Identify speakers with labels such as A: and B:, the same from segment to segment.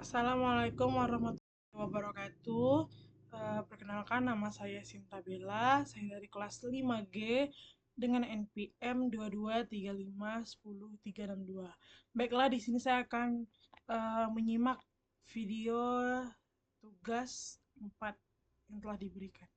A: Assalamualaikum warahmatullahi wabarakatuh. Perkenalkan nama saya Sinta Bella, saya dari kelas 5G dengan NPM 223510 362. Baiklah, di sini saya akan menyimak video tugas 4 yang telah diberikan.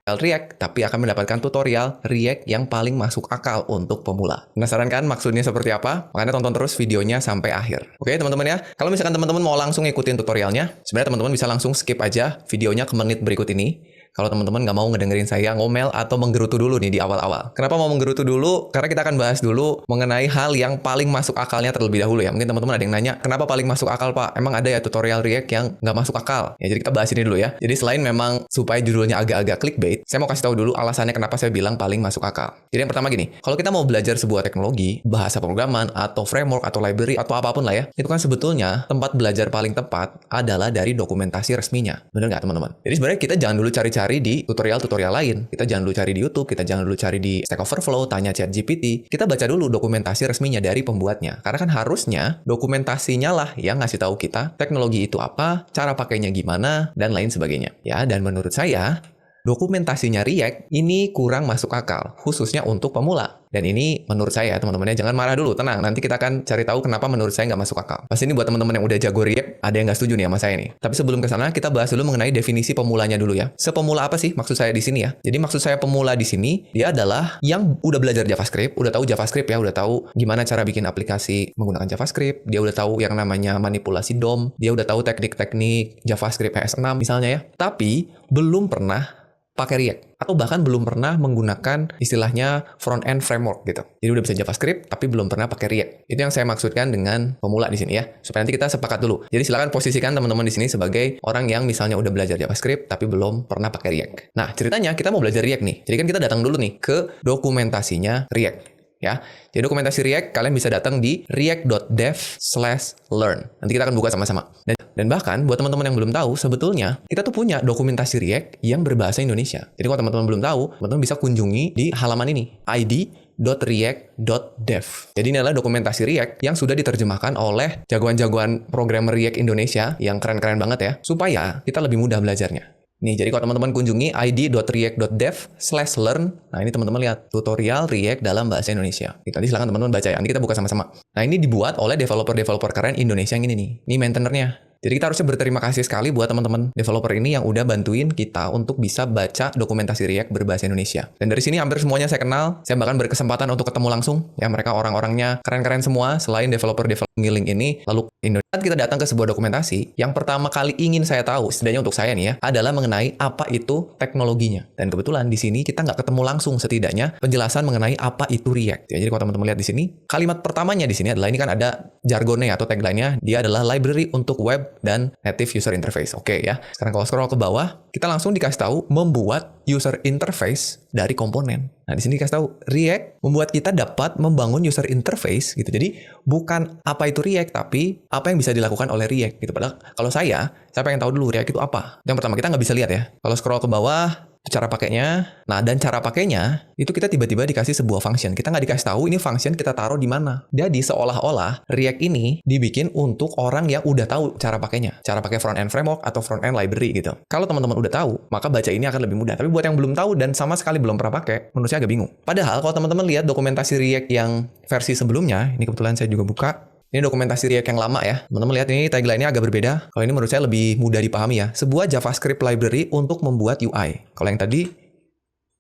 B: React, tapi akan mendapatkan tutorial React yang paling masuk akal untuk pemula. Penasaran kan maksudnya seperti apa? Makanya tonton terus videonya sampai akhir. Oke teman-teman ya, kalau misalkan teman-teman mau langsung ikutin tutorialnya, sebenarnya teman-teman bisa langsung skip aja videonya ke menit berikut ini. Kalau teman-teman nggak mau ngedengerin saya ngomel atau menggerutu dulu nih di awal-awal. Kenapa mau menggerutu dulu? Karena kita akan bahas dulu mengenai hal yang paling masuk akalnya terlebih dahulu ya. Mungkin teman-teman ada yang nanya, kenapa paling masuk akal Pak? Emang ada ya tutorial React yang nggak masuk akal? Ya jadi kita bahas ini dulu ya. Jadi selain memang supaya judulnya agak-agak clickbait, saya mau kasih tahu dulu alasannya kenapa saya bilang paling masuk akal. Jadi yang pertama gini, kalau kita mau belajar sebuah teknologi, bahasa pemrograman, atau framework, atau library, atau apapun lah ya, itu kan sebetulnya tempat belajar paling tepat adalah dari dokumentasi resminya. Bener nggak teman-teman? Jadi sebenarnya kita jangan dulu cari-cari di tutorial-tutorial lain. Kita jangan dulu cari di YouTube, kita jangan dulu cari di Stack Overflow, tanya ChatGPT. Kita baca dulu dokumentasi resminya dari pembuatnya. Karena kan harusnya dokumentasinya lah yang ngasih tahu kita teknologi itu apa, cara pakainya gimana, dan lain sebagainya. Ya, dan menurut saya dokumentasinya React ini kurang masuk akal, khususnya untuk pemula. Dan ini menurut saya, teman-teman ya, jangan marah dulu, tenang. Nanti kita akan cari tahu kenapa menurut saya nggak masuk akal. Pasti ini buat teman-teman yang udah jago React, ada yang nggak setuju nih sama saya nih. Tapi sebelum ke sana, kita bahas dulu mengenai definisi pemulanya dulu ya. Sepemula apa sih maksud saya di sini ya? Jadi maksud saya pemula di sini, dia adalah yang udah belajar JavaScript, udah tahu JavaScript ya, udah tahu gimana cara bikin aplikasi menggunakan JavaScript, dia udah tahu yang namanya manipulasi DOM, dia udah tahu teknik-teknik JavaScript PS6 misalnya ya. Tapi belum pernah pakai React, atau bahkan belum pernah menggunakan istilahnya front-end framework gitu. Jadi udah bisa JavaScript, tapi belum pernah pakai React. Itu yang saya maksudkan dengan pemula di sini ya, supaya nanti kita sepakat dulu. Jadi silakan posisikan teman-teman di sini sebagai orang yang misalnya udah belajar JavaScript, tapi belum pernah pakai React. Nah, ceritanya kita mau belajar React nih. Jadi kan kita datang dulu nih ke dokumentasinya React. Ya, jadi dokumentasi React kalian bisa datang di react.dev/learn. Nanti kita akan buka sama-sama. Dan bahkan buat teman-teman yang belum tahu, sebetulnya kita tuh punya dokumentasi React yang berbahasa Indonesia. Jadi kalau teman-teman belum tahu, teman-teman bisa kunjungi di halaman ini, id.react.dev. Jadi ini adalah dokumentasi React yang sudah diterjemahkan oleh jagoan-jagoan programmer React Indonesia yang keren-keren banget ya, supaya kita lebih mudah belajarnya. Nih, jadi kalau teman-teman kunjungi id.react.dev/learn, nah ini teman-teman lihat tutorial React dalam bahasa Indonesia. Nanti silahkan teman-teman baca ya, nanti kita buka sama-sama. Nah, ini dibuat oleh developer-developer keren Indonesia yang ini nih. Ini maintainernya. Jadi kita harusnya berterima kasih sekali buat teman-teman developer ini yang udah bantuin kita untuk bisa baca dokumentasi React berbahasa Indonesia. Dan dari sini hampir semuanya saya kenal, saya bahkan berkesempatan untuk ketemu langsung. Ya, mereka orang-orangnya keren-keren semua, selain developer-developer ngiling ini, lalu Indonesia. Kita datang ke sebuah dokumentasi, yang pertama kali ingin saya tahu, setidaknya untuk saya nih ya, adalah mengenai apa itu teknologinya. Dan kebetulan di sini kita nggak ketemu langsung setidaknya penjelasan mengenai apa itu React. Ya, jadi kalau teman-teman lihat di sini, kalimat pertamanya di sini adalah, ini kan ada jargonnya atau tagline-nya, dia adalah library untuk web dan native user interface. Oke ya. Sekarang kalau scroll ke bawah, kita langsung dikasih tahu membuat user interface dari komponen. Nah, di sini dikasih tahu React membuat kita dapat membangun user interface gitu. Jadi bukan apa itu React, tapi apa yang bisa dilakukan oleh React gitu. Padahal kalau saya pengen tahu dulu React itu apa. Yang pertama kita nggak bisa lihat ya. Kalau scroll ke bawah, cara pakainya. Nah, dan cara pakainya itu kita tiba-tiba dikasih sebuah function. Kita nggak dikasih tahu ini function kita taruh di mana. Jadi seolah-olah React ini dibikin untuk orang yang udah tahu cara pakainya. Cara pakai front-end framework atau front-end library gitu. Kalau teman-teman udah tahu, maka baca ini akan lebih mudah. Tapi buat yang belum tahu dan sama sekali belum pernah pakai, menurut saya agak bingung. Padahal kalau teman-teman lihat dokumentasi React yang versi sebelumnya, ini kebetulan saya juga buka. Ini dokumentasi React yang lama ya. Teman-teman lihat ini tagline-nya agak berbeda. Kalau ini menurut saya lebih mudah dipahami ya. Sebuah JavaScript library untuk membuat UI. Kalau yang tadi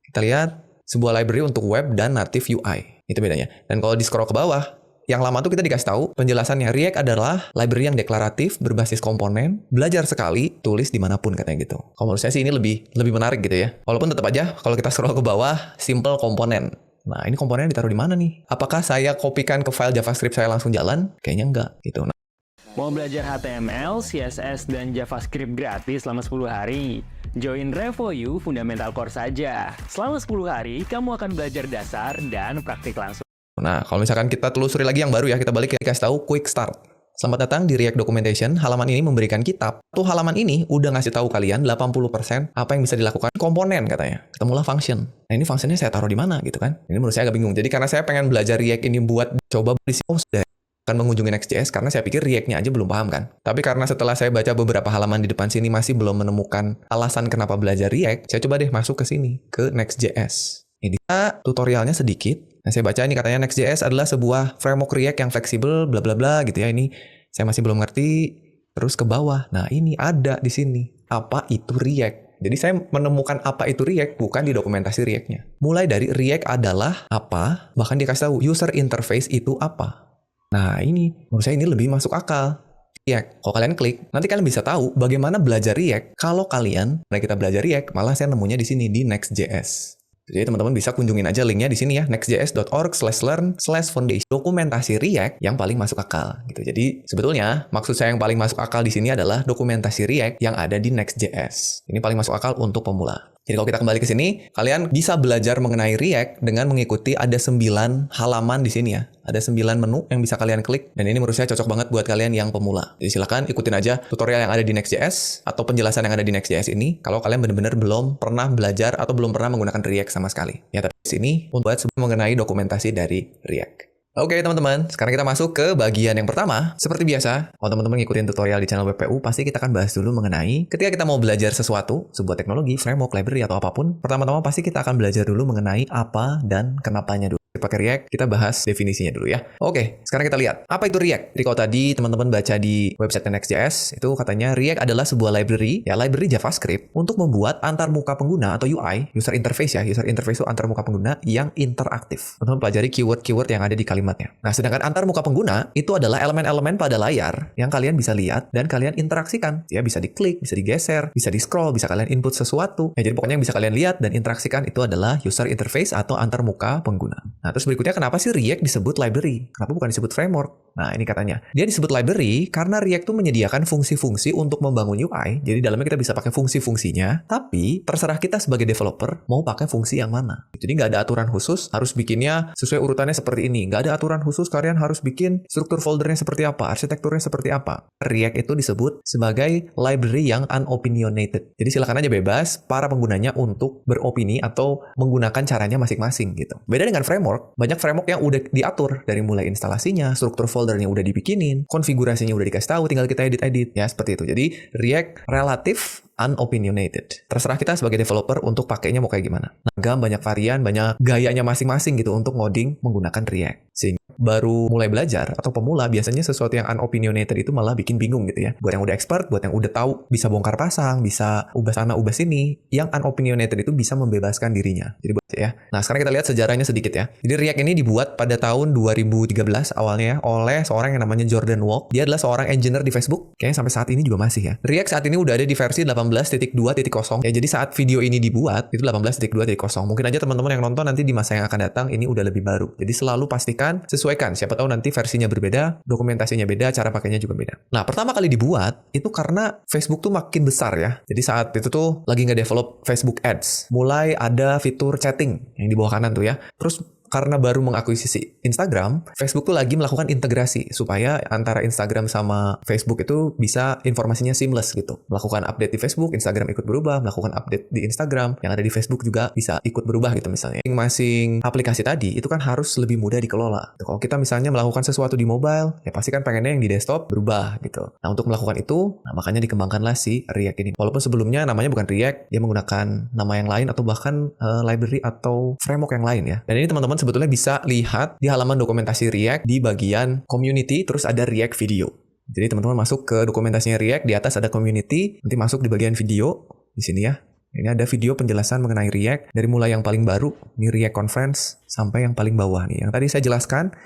B: kita lihat sebuah library untuk web dan native UI. Itu bedanya. Dan kalau di scroll ke bawah, yang lama tuh kita dikasih tahu penjelasannya. React adalah library yang deklaratif, berbasis komponen, belajar sekali, tulis dimanapun katanya gitu. Kalau menurut saya sih ini lebih menarik gitu ya. Walaupun tetap aja kalau kita scroll ke bawah, simple komponen. Nah, ini komponennya ditaruh di mana nih? Apakah saya kopikan ke file JavaScript saya langsung jalan? Kayaknya enggak gitu. Nah,
C: mau belajar HTML, CSS, dan JavaScript gratis selama 10 hari? Join Revo.u Fundamental Course saja. Selama 10 hari, kamu akan belajar dasar dan praktik langsung.
B: Nah, kalau misalkan kita telusuri lagi yang baru ya, kita balik ke kasih tahu Quick Start. Selamat datang di React Documentation. Halaman ini memberikan kitab. Tuh halaman ini udah ngasih tahu kalian 80% apa yang bisa dilakukan komponen katanya. Ketemulah function. Nah, ini functionnya saya taruh di mana gitu kan? Ini menurut saya agak bingung. Jadi karena saya pengen belajar React ini buat coba beli akan mengunjungi Next.js karena saya pikir React-nya aja belum paham kan. Tapi karena setelah saya baca beberapa halaman di depan sini masih belum menemukan alasan kenapa belajar React, saya coba deh masuk ke sini, ke Next.js. Ini tutorialnya sedikit. Nah, saya baca ini katanya Next.js adalah sebuah framework React yang fleksibel, bla bla bla gitu ya. Ini saya masih belum ngerti. Terus ke bawah. Nah, ini ada di sini. Apa itu React? Jadi saya menemukan apa itu React bukan di dokumentasi React-nya. Mulai dari React adalah apa, bahkan dikasih tahu user interface itu apa. Nah, ini menurut saya ini lebih masuk akal. React. Kalau kalian klik, nanti kalian bisa tahu bagaimana belajar React. Kalau kalian, kita belajar React, malah saya nemunya di sini di Next.js. Jadi teman-teman bisa kunjungin aja linknya di sini ya, nextjs.org/learn/foundation. Dokumentasi React yang paling masuk akal gitu. Jadi sebetulnya maksud saya yang paling masuk akal di sini adalah dokumentasi React yang ada di Next.js. Ini paling masuk akal untuk pemula. Jadi kalau kita kembali ke sini, kalian bisa belajar mengenai React dengan mengikuti ada 9 halaman di sini ya. Ada 9 menu yang bisa kalian klik. Dan ini menurut saya cocok banget buat kalian yang pemula. Jadi silakan ikutin aja tutorial yang ada di Next.js atau penjelasan yang ada di Next.js ini. Kalau kalian benar-benar belum pernah belajar atau belum pernah menggunakan React sama sekali. Ya, tapi di sini untuk mengenai dokumentasi dari React. Oke teman-teman, sekarang kita masuk ke bagian yang pertama. Seperti biasa, kalau teman-teman ngikutin tutorial di channel WPU, pasti kita akan bahas dulu mengenai ketika kita mau belajar sesuatu, sebuah teknologi, framework, library, atau apapun. Pertama-tama pasti kita akan belajar dulu mengenai apa dan kenapanya dulu. Pakai React, kita bahas definisinya dulu ya. Oke, sekarang kita lihat. Apa itu React? Jadi kalau tadi teman-teman baca di website Next.js, itu katanya React adalah sebuah library, ya library JavaScript, untuk membuat antarmuka pengguna atau UI, user interface ya. User interface itu antarmuka pengguna yang interaktif. Teman-teman pelajari keyword-keyword yang ada di kalimatnya. Nah, sedangkan antarmuka pengguna, itu adalah elemen-elemen pada layar yang kalian bisa lihat dan kalian interaksikan. Ya, bisa diklik, bisa digeser, bisa di-scroll, bisa kalian input sesuatu. Ya, jadi pokoknya yang bisa kalian lihat dan interaksikan itu adalah user interface atau antarmuka pengguna. Nah, terus berikutnya kenapa sih React disebut library? Kenapa bukan disebut framework? Nah, ini katanya. Dia disebut library karena React tuh menyediakan fungsi-fungsi untuk membangun UI. Jadi dalamnya kita bisa pakai fungsi-fungsinya, tapi terserah kita sebagai developer mau pakai fungsi yang mana. Jadi nggak ada aturan khusus, harus bikinnya sesuai urutannya seperti ini. Nggak ada aturan khusus, kalian harus bikin struktur foldernya seperti apa, arsitekturnya seperti apa. React itu disebut sebagai library yang unopinionated. Jadi silakan aja bebas para penggunanya untuk beropini atau menggunakan caranya masing-masing gitu. Beda dengan framework, banyak framework yang udah diatur dari mulai instalasinya, struktur foldernya udah dibikinin, konfigurasinya udah dikasih tahu, tinggal kita edit-edit ya seperti itu. Jadi React relatif unopinionated. Terserah kita sebagai developer untuk pakainya mau kayak gimana. Banyak varian, banyak gayanya masing-masing gitu untuk ngoding menggunakan React. Sehingga baru mulai belajar atau pemula biasanya sesuatu yang unopinionated itu malah bikin bingung gitu ya. Buat yang udah expert, buat yang udah tahu bisa bongkar pasang, bisa ubah sana ubah sini, yang unopinionated itu bisa membebaskan dirinya. Jadi buat ya. Nah, sekarang kita lihat sejarahnya sedikit ya. Jadi React ini dibuat pada tahun 2013 awalnya ya, oleh seorang yang namanya Jordan Walk. Dia adalah seorang engineer di Facebook. Kayaknya sampai saat ini juga masih ya. React saat ini udah ada di versi 18.2.0 ya. Jadi saat video ini dibuat itu 18.2.0. Mungkin aja teman-teman yang nonton nanti di masa yang akan datang ini udah lebih baru. Jadi selalu pastikan sesuaikan. Siapa tahu nanti versinya berbeda, dokumentasinya beda, cara pakainya juga beda. Nah, pertama kali dibuat itu karena Facebook tuh makin besar ya. Jadi saat itu tuh lagi nge-develop Facebook Ads. Mulai ada fitur chatting yang di bawah kanan tuh ya. Terus karena baru mengakuisisi Instagram, Facebook tuh lagi melakukan integrasi supaya antara Instagram sama Facebook itu bisa informasinya seamless gitu. Melakukan update di Facebook, Instagram ikut berubah, melakukan update di Instagram, yang ada di Facebook juga bisa ikut berubah gitu misalnya. Masing-masing aplikasi tadi itu kan harus lebih mudah dikelola. Kalau kita misalnya melakukan sesuatu di mobile, ya pasti kan pengennya yang di desktop berubah gitu. Nah, untuk melakukan itu, makanya dikembangkanlah si React ini. Walaupun sebelumnya namanya bukan React, dia menggunakan nama yang lain atau bahkan library atau framework yang lain ya. Dan ini teman-teman sebetulnya bisa lihat di halaman dokumentasi React di bagian community, terus ada React video. Jadi teman-teman masuk ke dokumentasinya React, di atas ada community, nanti masuk di bagian video, di sini ya. Ini ada video penjelasan mengenai React, dari mulai yang paling baru, ini React Conference, sampai yang paling bawah nih. Yang tadi saya jelaskan,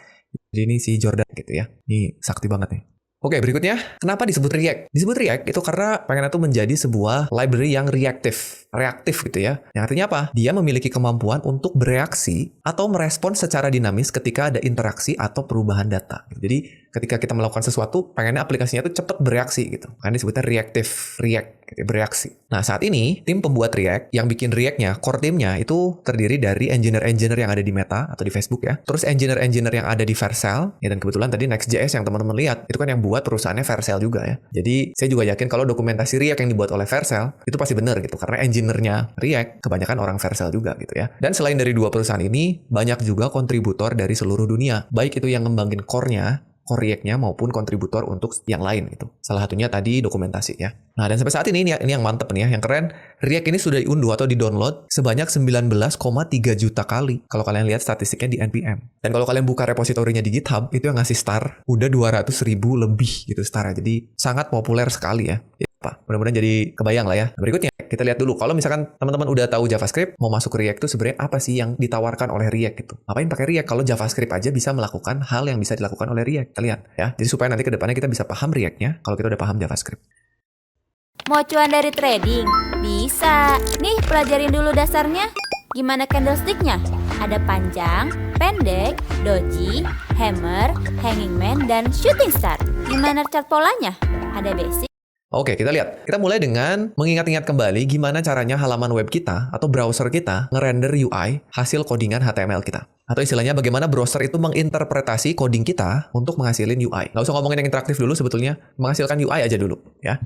B: jadi ini si Jordan gitu ya. Ini sakti banget nih. Oke, berikutnya, kenapa disebut React? Disebut React itu karena pengen itu menjadi sebuah library yang reaktif gitu ya. Yang artinya apa? Dia memiliki kemampuan untuk bereaksi atau merespons secara dinamis ketika ada interaksi atau perubahan data. Jadi ketika kita melakukan sesuatu, pengennya aplikasinya itu cepat bereaksi gitu. Makanya disebutnya React, gitu, bereaksi. Nah, saat ini, tim pembuat React, yang bikin React-nya, core timnya, itu terdiri dari engineer-engineer yang ada di Meta, atau di Facebook ya. Terus engineer-engineer yang ada di Vercel, ya, dan kebetulan tadi Next.js yang teman-teman lihat, itu kan yang buat perusahaannya Vercel juga ya. Jadi, saya juga yakin kalau dokumentasi React yang dibuat oleh Vercel, itu pasti benar gitu. Karena engineer-nya React, kebanyakan orang Vercel juga gitu ya. Dan selain dari dua perusahaan ini, banyak juga kontributor dari seluruh dunia. Baik itu yang ngembangin core-nya, core React-nya maupun kontributor untuk yang lain gitu. Salah satunya tadi dokumentasi ya. Nah, dan sampai saat ini yang mantep nih ya, yang keren, React ini sudah diunduh atau di-download sebanyak 19,3 juta kali. Kalau kalian lihat statistiknya di NPM. Dan kalau kalian buka repositorinya di GitHub, itu yang ngasih star udah 200.000 lebih gitu star. Jadi sangat populer sekali ya. Mudah-mudahan jadi kebayang lah ya. Berikutnya, kita lihat dulu. Kalau misalkan teman-teman udah tahu JavaScript, mau masuk ke React itu sebenarnya apa sih yang ditawarkan oleh React gitu? Ngapain pakai React kalau JavaScript aja bisa melakukan hal yang bisa dilakukan oleh React? Kita lihat ya. Jadi supaya nanti ke depannya kita bisa paham React-nya kalau kita udah paham JavaScript.
D: Mau cuan dari trading? Bisa. Nih, pelajarin dulu dasarnya. Gimana candlestick-nya? Ada panjang, pendek, doji, hammer, hanging man, dan shooting star. Gimana chart polanya? Ada basic.
B: Oke, kita lihat. Kita mulai dengan mengingat-ingat kembali gimana caranya halaman web kita atau browser kita ngerender UI hasil codingan HTML kita. Atau istilahnya bagaimana browser itu menginterpretasi coding kita untuk menghasilin UI. Nggak usah ngomongin yang interaktif dulu sebetulnya, menghasilkan UI aja dulu ya.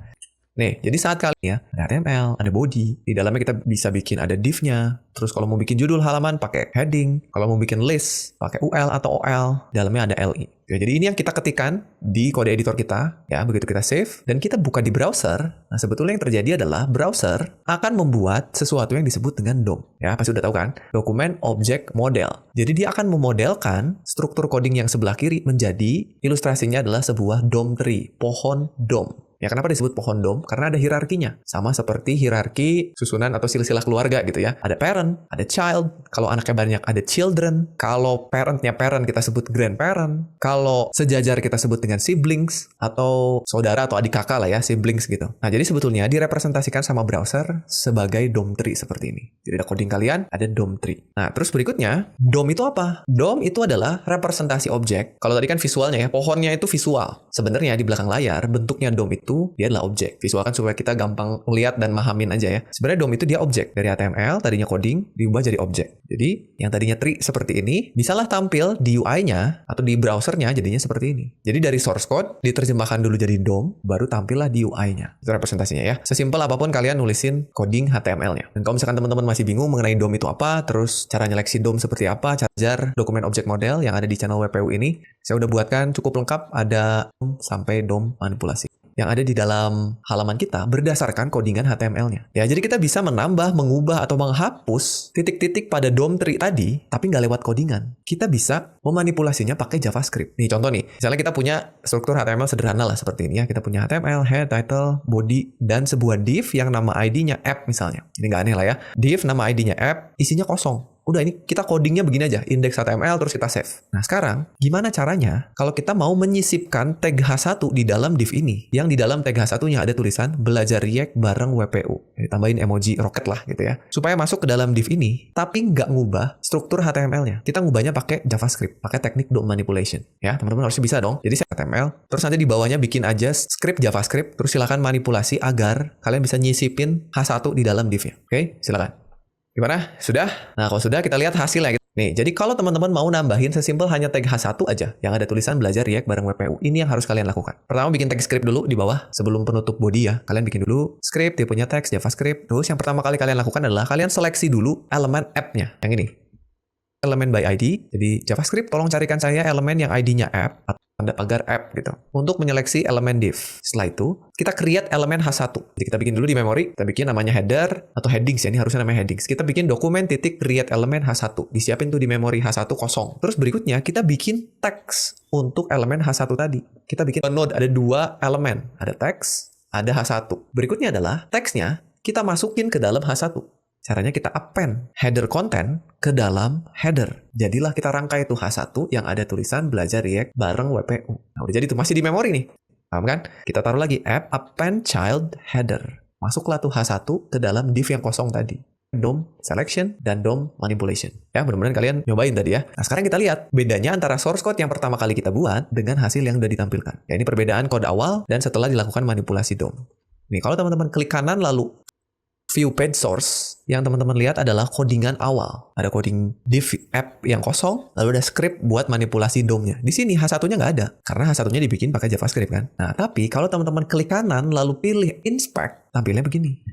B: Nih, jadi saat kali ya, ada HTML, ada body. Di dalamnya kita bisa bikin ada div-nya. Terus kalau mau bikin judul halaman pakai heading. Kalau mau bikin list pakai UL atau OL. Dalamnya ada LI. Ya, jadi ini yang kita ketikkan di kode editor kita. Ya, begitu kita save. Dan kita buka di browser. Nah, sebetulnya yang terjadi adalah browser akan membuat sesuatu yang disebut dengan DOM. Ya, pasti udah tahu kan? Dokumen Object Model. Jadi dia akan memodelkan struktur coding yang sebelah kiri menjadi ilustrasinya adalah sebuah DOM tree. Pohon DOM. Ya, kenapa disebut pohon DOM? Karena ada hierarkinya. Sama seperti hierarki susunan atau silsilah keluarga gitu ya. Ada parent, ada child. Kalau anaknya banyak ada children. Kalau parentnya parent kita sebut grandparent. Kalau sejajar kita sebut dengan siblings. Atau saudara atau adik kakak lah ya, siblings gitu. Nah, jadi sebetulnya direpresentasikan sama browser sebagai DOM tree seperti ini. Jadi ada coding kalian, ada DOM tree. Nah, terus berikutnya, DOM itu apa? DOM itu adalah representasi objek. Kalau tadi kan visualnya ya, pohonnya itu visual. Sebenarnya di belakang layar, bentuknya DOM itu dia adalah objek. Visual kan supaya kita gampang lihat dan mahamin aja ya. Sebenarnya DOM itu dia objek. Dari HTML, tadinya coding, diubah jadi objek. Jadi, yang tadinya tree seperti ini, bisalah tampil di UI-nya atau di browsernya jadinya seperti ini. Jadi dari source code, diterjemahkan dulu jadi DOM, baru tampillah di UI-nya. Itu representasinya ya. Sesimpel apapun kalian nulisin coding HTML-nya. Dan kalau misalkan teman-teman masih bingung mengenai DOM itu apa, terus cara nyeleksi DOM seperti apa, cara belajar dokumen object model yang ada di channel WPU ini, saya udah buatkan cukup lengkap, ada sampai DOM manipulasi yang ada di dalam halaman kita berdasarkan codingan HTML-nya. Ya, jadi kita bisa menambah, mengubah, atau menghapus titik-titik pada DOM tree tadi, tapi nggak lewat codingan. Kita bisa memanipulasinya pakai JavaScript. Nih, contoh nih. Misalnya kita punya struktur HTML sederhana lah seperti ini ya. Kita punya HTML, head, title, body, dan sebuah div yang nama ID-nya app misalnya. Ini nggak aneh lah ya. Div nama ID-nya app, isinya kosong. Udah, ini kita codingnya begini aja, index HTML terus kita save. Nah, sekarang gimana caranya kalau kita mau menyisipkan tag H1 di dalam div ini, yang di dalam tag H1-nya ada tulisan belajar React bareng WPU. Jadi, tambahin emoji roket lah gitu ya. Supaya masuk ke dalam div ini, tapi nggak ngubah struktur HTML-nya. Kita ngubahnya pakai JavaScript, pakai teknik DOM manipulation. Ya, teman-teman harusnya bisa dong. Jadi HTML, terus nanti di bawahnya bikin aja script JavaScript, terus silakan manipulasi agar kalian bisa nyisipin H1 di dalam div-nya. Oke, silakan. Gimana? Sudah? Nah, kalau sudah kita lihat hasilnya. Nih, jadi kalau teman-teman mau nambahin sesimpel hanya tag H1 aja yang ada tulisan belajar React bareng WPU, ini yang harus kalian lakukan. Pertama bikin tag script dulu di bawah sebelum penutup body ya. Kalian bikin dulu script, dia punya teks JavaScript. Terus yang pertama kali kalian lakukan adalah kalian seleksi dulu elemen app-nya. Yang ini. Elemen by ID. Jadi JavaScript tolong carikan saya elemen yang ID-nya app atau tanda pagar app gitu. Untuk menyeleksi elemen div. Setelah itu, kita create elemen H1. Jadi kita bikin dulu di memori, kita bikin namanya header atau headings ya, ini harusnya namanya headings. Kita bikin dokumen titik create elemen H1. Disiapin tuh di memori H1 kosong. Terus berikutnya kita bikin teks untuk elemen H1 tadi. Kita bikin node, ada dua elemen. Ada teks, ada H1. Berikutnya adalah teksnya kita masukin ke dalam H1. Caranya kita append header content ke dalam header. Jadilah kita rangkai itu H1 yang ada tulisan belajar React bareng WPU. Nah, udah jadi tuh, masih di memori nih. Paham kan? Kita taruh lagi app append child header. Masuklah tuh H1 ke dalam div yang kosong tadi. DOM selection dan DOM manipulation. Ya, mudah-mudahan kalian nyobain tadi ya. Nah, sekarang kita lihat bedanya antara source code yang pertama kali kita buat dengan hasil yang udah ditampilkan. Ya, ini perbedaan kode awal dan setelah dilakukan manipulasi DOM. Nih, kalau teman-teman klik kanan lalu view page source, yang teman-teman lihat adalah codingan awal. Ada coding div app yang kosong, lalu ada script buat manipulasi DOM-nya. Di sini H1-nya nggak ada, karena H1-nya dibikin pakai JavaScript kan. Nah, tapi kalau teman-teman klik kanan lalu pilih inspect, tampilnya begini.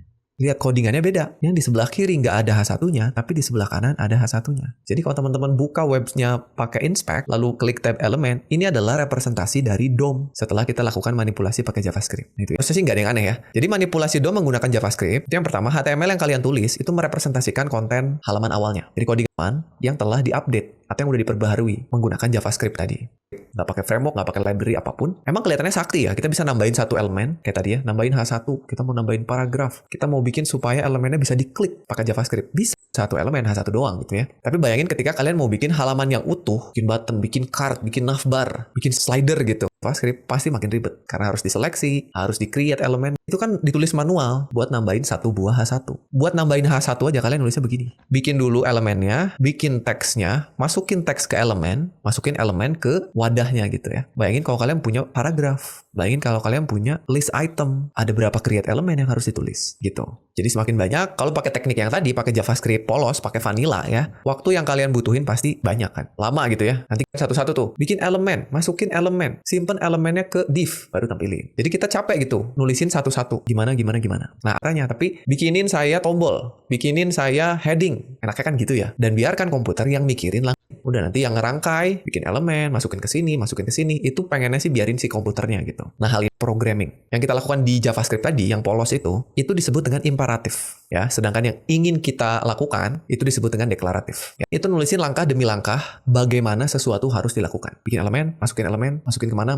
B: lihat codingannya beda. Yang di sebelah kiri nggak ada H1-nya, tapi di sebelah kanan ada H1-nya. Jadi kalau teman-teman buka webnya pakai inspect, lalu klik tab elemen, ini adalah representasi dari DOM setelah kita lakukan manipulasi pakai JavaScript. Itu prosesnya sih nggak ada yang aneh ya. Jadi manipulasi DOM menggunakan JavaScript, itu yang pertama, HTML yang kalian tulis itu merepresentasikan konten halaman awalnya. Jadi codingan yang telah diupdate atau yang udah diperbaharui menggunakan JavaScript tadi. Nggak pakai framework, nggak pakai library apapun. Emang kelihatannya sakti ya, kita bisa nambahin satu elemen, kayak tadi ya, nambahin H1, kita mau nambahin paragraf, kita mau bikin supaya elemennya bisa diklik pakai JavaScript. Bisa satu elemen H1 doang gitu ya. Tapi bayangin ketika kalian mau bikin halaman yang utuh, bikin button, bikin card, bikin navbar, bikin slider gitu. JavaScript pasti makin ribet, karena harus diseleksi, harus di-create elemen. Itu kan ditulis manual buat nambahin satu buah H1. Buat nambahin H1 aja kalian nulisnya begini. Bikin dulu elemennya, bikin teksnya, masukin teks ke elemen, masukin elemen ke wadahnya gitu ya. Bayangin kalau kalian punya paragraf, bayangin kalau kalian punya list item, ada berapa create elemen yang harus ditulis gitu. Jadi semakin banyak, kalau pakai teknik yang tadi, pakai JavaScript polos, pakai vanilla ya, waktu yang kalian butuhin pasti banyak kan. Lama gitu ya. Nanti satu-satu tuh, bikin elemen, masukin elemen, simpen elemennya ke div, baru tampilin. Jadi kita capek gitu, nulisin satu-satu, gimana. Nah, caranya, tapi bikinin saya tombol, bikinin saya heading, enaknya kan gitu ya. Dan biarkan komputer yang mikirin langsung. Udah nanti yang ngerangkai, bikin elemen, masukin ke sini, itu pengennya sih biarin si komputernya gitu. Nah, hal ini programming. Yang kita lakukan di JavaScript tadi, yang polos itu disebut dengan imperatif. Ya, sedangkan yang ingin kita lakukan, itu disebut dengan deklaratif. Ya, itu nulisin langkah demi langkah, bagaimana sesuatu harus dilakukan. Bikin elemen, masukin kemana,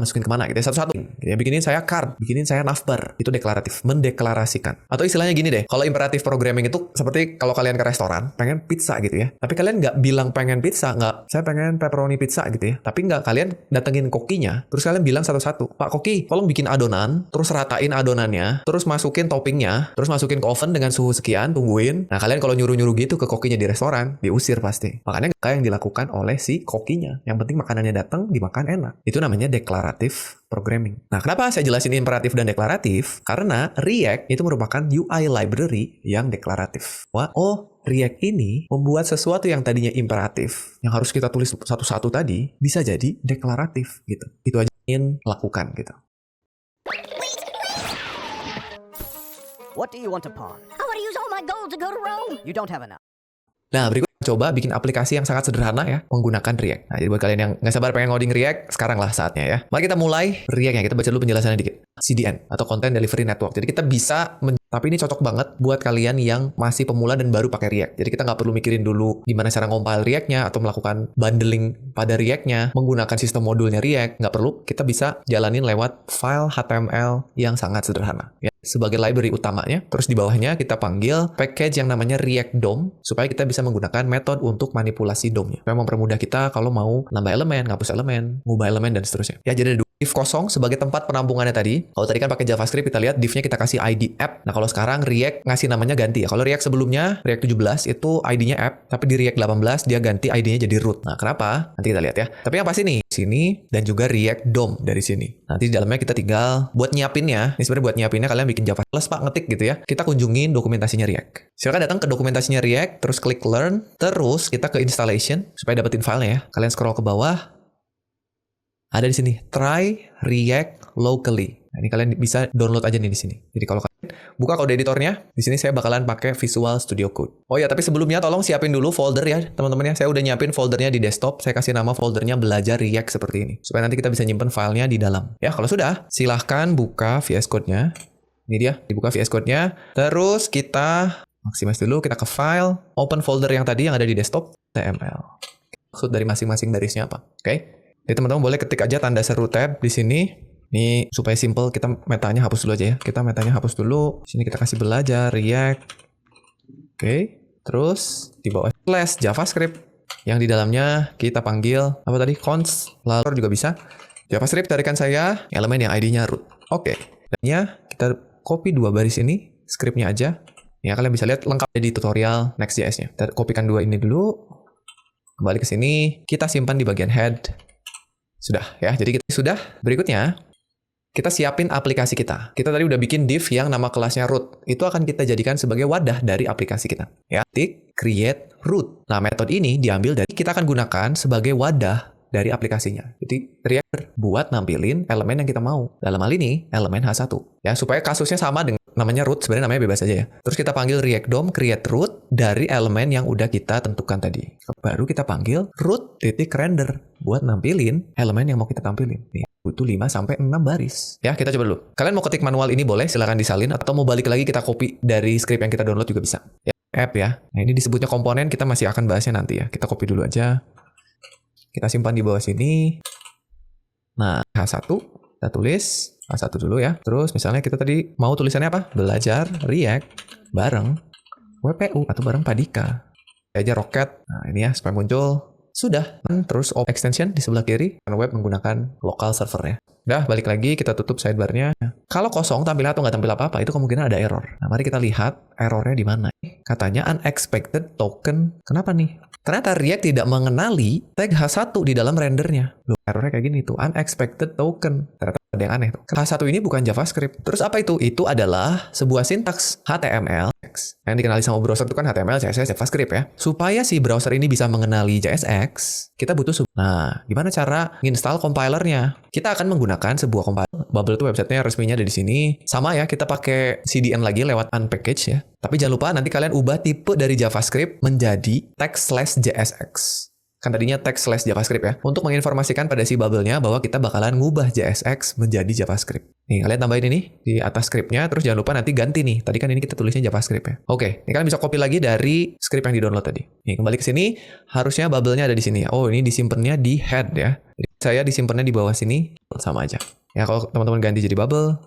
B: gitu ya, satu-satu. Ya, bikinin saya card, bikinin saya navbar. Itu deklaratif, mendeklarasikan. Atau istilahnya gini deh, kalau imperatif programming itu seperti kalau kalian ke restoran, pengen pizza gitu ya. Tapi kalian nggak bilang pengen pizza, saya pengen pepperoni pizza gitu ya. Tapi nggak, kalian datengin kokinya, terus kalian bilang satu-satu, Pak Koki, tolong bikin adonan, terus ratain adonannya, terus masukin toppingnya, terus masukin ke oven dengan suhu sekian, tungguin. Nah, kalian kalau nyuruh-nyuruh gitu ke kokinya di restoran, diusir pasti. Makanya nggak yang dilakukan oleh si kokinya. Yang penting makanannya datang, dimakan enak. Itu namanya deklaratif programming. Nah, kenapa saya jelasin imperatif dan deklaratif? Karena React itu merupakan UI library yang deklaratif. React ini membuat sesuatu yang tadinya imperatif, yang harus kita tulis satu-satu tadi, bisa jadi deklaratif gitu. Itu aja yang lakukan gitu.
E: What do you want to pawn?
F: I want to use all my gold to go to Rome.
E: You don't have enough.
B: Nah, berikut coba bikin aplikasi yang sangat sederhana ya, menggunakan React. Nah, jadi buat kalian yang nggak sabar pengen ngoding React, sekarang lah saatnya ya. Mari kita mulai React-nya. Kita baca dulu penjelasannya dikit. CDN atau Content Delivery Network. Jadi kita bisa tapi ini cocok banget buat kalian yang masih pemula dan baru pakai React. Jadi kita nggak perlu mikirin dulu gimana cara compile React-nya atau melakukan bundling pada React-nya, menggunakan sistem modulnya React. Nggak perlu, kita bisa jalanin lewat file HTML yang sangat sederhana. Ya, sebagai library utamanya. Terus di bawahnya kita panggil package yang namanya React DOM, supaya kita bisa menggunakan metode untuk manipulasi DOM-nya. Supaya mempermudah kita kalau mau nambah elemen, ngapus elemen, ngubah elemen, dan seterusnya. Ya, jadi ada div kosong sebagai tempat penampungannya tadi. Kalau tadi kan pakai JavaScript, kita lihat divnya kita kasih ID app. Nah, kalau sekarang React ngasih namanya ganti ya. Kalau React sebelumnya, React 17 itu ID-nya app, tapi di React 18 dia ganti ID-nya jadi root. Nah, kenapa? Nanti kita lihat ya. Tapi yang pasti nih, sini dan juga React DOM dari sini. Nanti di dalamnya kita tinggal buat nyiapinnya. Ini sebenarnya buat nyiapinnya kalian bikin Java plus Pak, ngetik gitu ya. Kita kunjungin dokumentasinya React. Silakan datang ke dokumentasinya React, terus klik learn, terus kita ke installation supaya dapetin filenya ya. Kalian scroll ke bawah. Ada di sini, try React locally. Nah, ini kalian bisa download aja nih di sini. Jadi kalau kalian buka kode editornya, di sini saya bakalan pakai Visual Studio Code. Oh ya, tapi sebelumnya tolong siapin dulu folder ya, teman-teman ya. Saya udah nyiapin foldernya di desktop. Saya kasih nama foldernya belajar React seperti ini, supaya nanti kita bisa nyimpen filenya di dalam. Ya, kalau sudah, silahkan buka VS Code-nya. Ini dia, dibuka VS Code-nya. Terus kita maximize dulu, kita ke file, open folder yang tadi yang ada di desktop, HTML. Maksud dari masing-masing barisnya apa? Oke. Jadi teman-teman boleh ketik aja tanda seru tab di sini. Ini supaya simple, kita metanya hapus dulu aja ya. Kita metanya hapus dulu. Sini kita kasih belajar React. Oke. Terus di bawah slash JavaScript yang di dalamnya kita panggil apa tadi? Const. Lalu juga bisa JavaScript tarikan saya elemen yang ID-nya root. Oke. Dan ya kita copy dua baris ini, scriptnya aja. Ya kalian bisa lihat lengkap di tutorial Next.js-nya. Kita kopikan dua ini dulu. Kembali ke sini, kita simpan di bagian head. Sudah ya, jadi kita sudah. Berikutnya, kita siapin aplikasi kita. Kita tadi udah bikin div yang nama kelasnya root. Itu akan kita jadikan sebagai wadah dari aplikasi kita. Ya, tik create root. Nah, metode ini diambil dari, kita akan gunakan sebagai wadah dari aplikasinya. Jadi, React buat nampilin elemen yang kita mau. Dalam hal ini, elemen H1. Ya, supaya kasusnya sama dengan namanya root, sebenarnya namanya bebas aja ya. Terus kita panggil React DOM create root dari elemen yang udah kita tentukan tadi. Baru kita panggil root.render buat nampilin elemen yang mau kita tampilin. Nih, butuh 5-6 baris. Ya, kita coba dulu. Kalian mau ketik manual ini boleh, silahkan disalin. Atau mau balik lagi kita copy dari script yang kita download juga bisa. Ya, app ya. Nah, ini disebutnya komponen, kita masih akan bahasnya nanti ya. Kita copy dulu aja. Kita simpan di bawah sini. Nah, H1, kita tulis H1 dulu ya. Terus misalnya kita tadi mau tulisannya apa? Belajar React bareng WPU atau bareng Padika. Aja roket. Nah, ini ya supaya muncul. Sudah. Terus extension di sebelah kiri. Web menggunakan local server ya. Udah, balik lagi, kita tutup sidebar-nya. Kalau kosong, tampil atau nggak tampil apa-apa, itu kemungkinan ada error. Nah, mari kita lihat errornya di mana. Katanya unexpected token. Kenapa nih? Ternyata React tidak mengenali tag H1 di dalam rendernya. Loh, errornya kayak gini tuh. Unexpected token. Ternyata ada yang aneh tuh. H1 ini bukan JavaScript. Terus apa itu? Itu adalah sebuah sintaks HTML. Yang dikenali sama browser itu kan HTML, CSS, JavaScript ya. Supaya si browser ini bisa mengenali JSX, kita butuh Nah, gimana cara install compilernya? Kita akan menggunakan sebuah compiler. Bubble itu websitenya resminya ada di sini. Sama ya, kita pakai CDN lagi lewat unpackage ya. Tapi jangan lupa nanti kalian ubah tipe dari JavaScript menjadi text/JSX. Kan tadinya text/JavaScript ya. Untuk menginformasikan pada si bubble-nya bahwa kita bakalan ngubah JSX menjadi JavaScript. Nih, kalian tambahin ini di atas script-nya, terus jangan lupa nanti ganti nih. Tadi kan ini kita tulisnya JavaScript ya. Oke, ini kalian bisa copy lagi dari script yang di-download tadi. Nih, kembali ke sini, harusnya bubble-nya ada di sini ya. Oh, ini disimpannya di head ya. Jadi saya disimpannya di bawah sini, sama aja. Ya, kalau teman-teman ganti jadi bubble,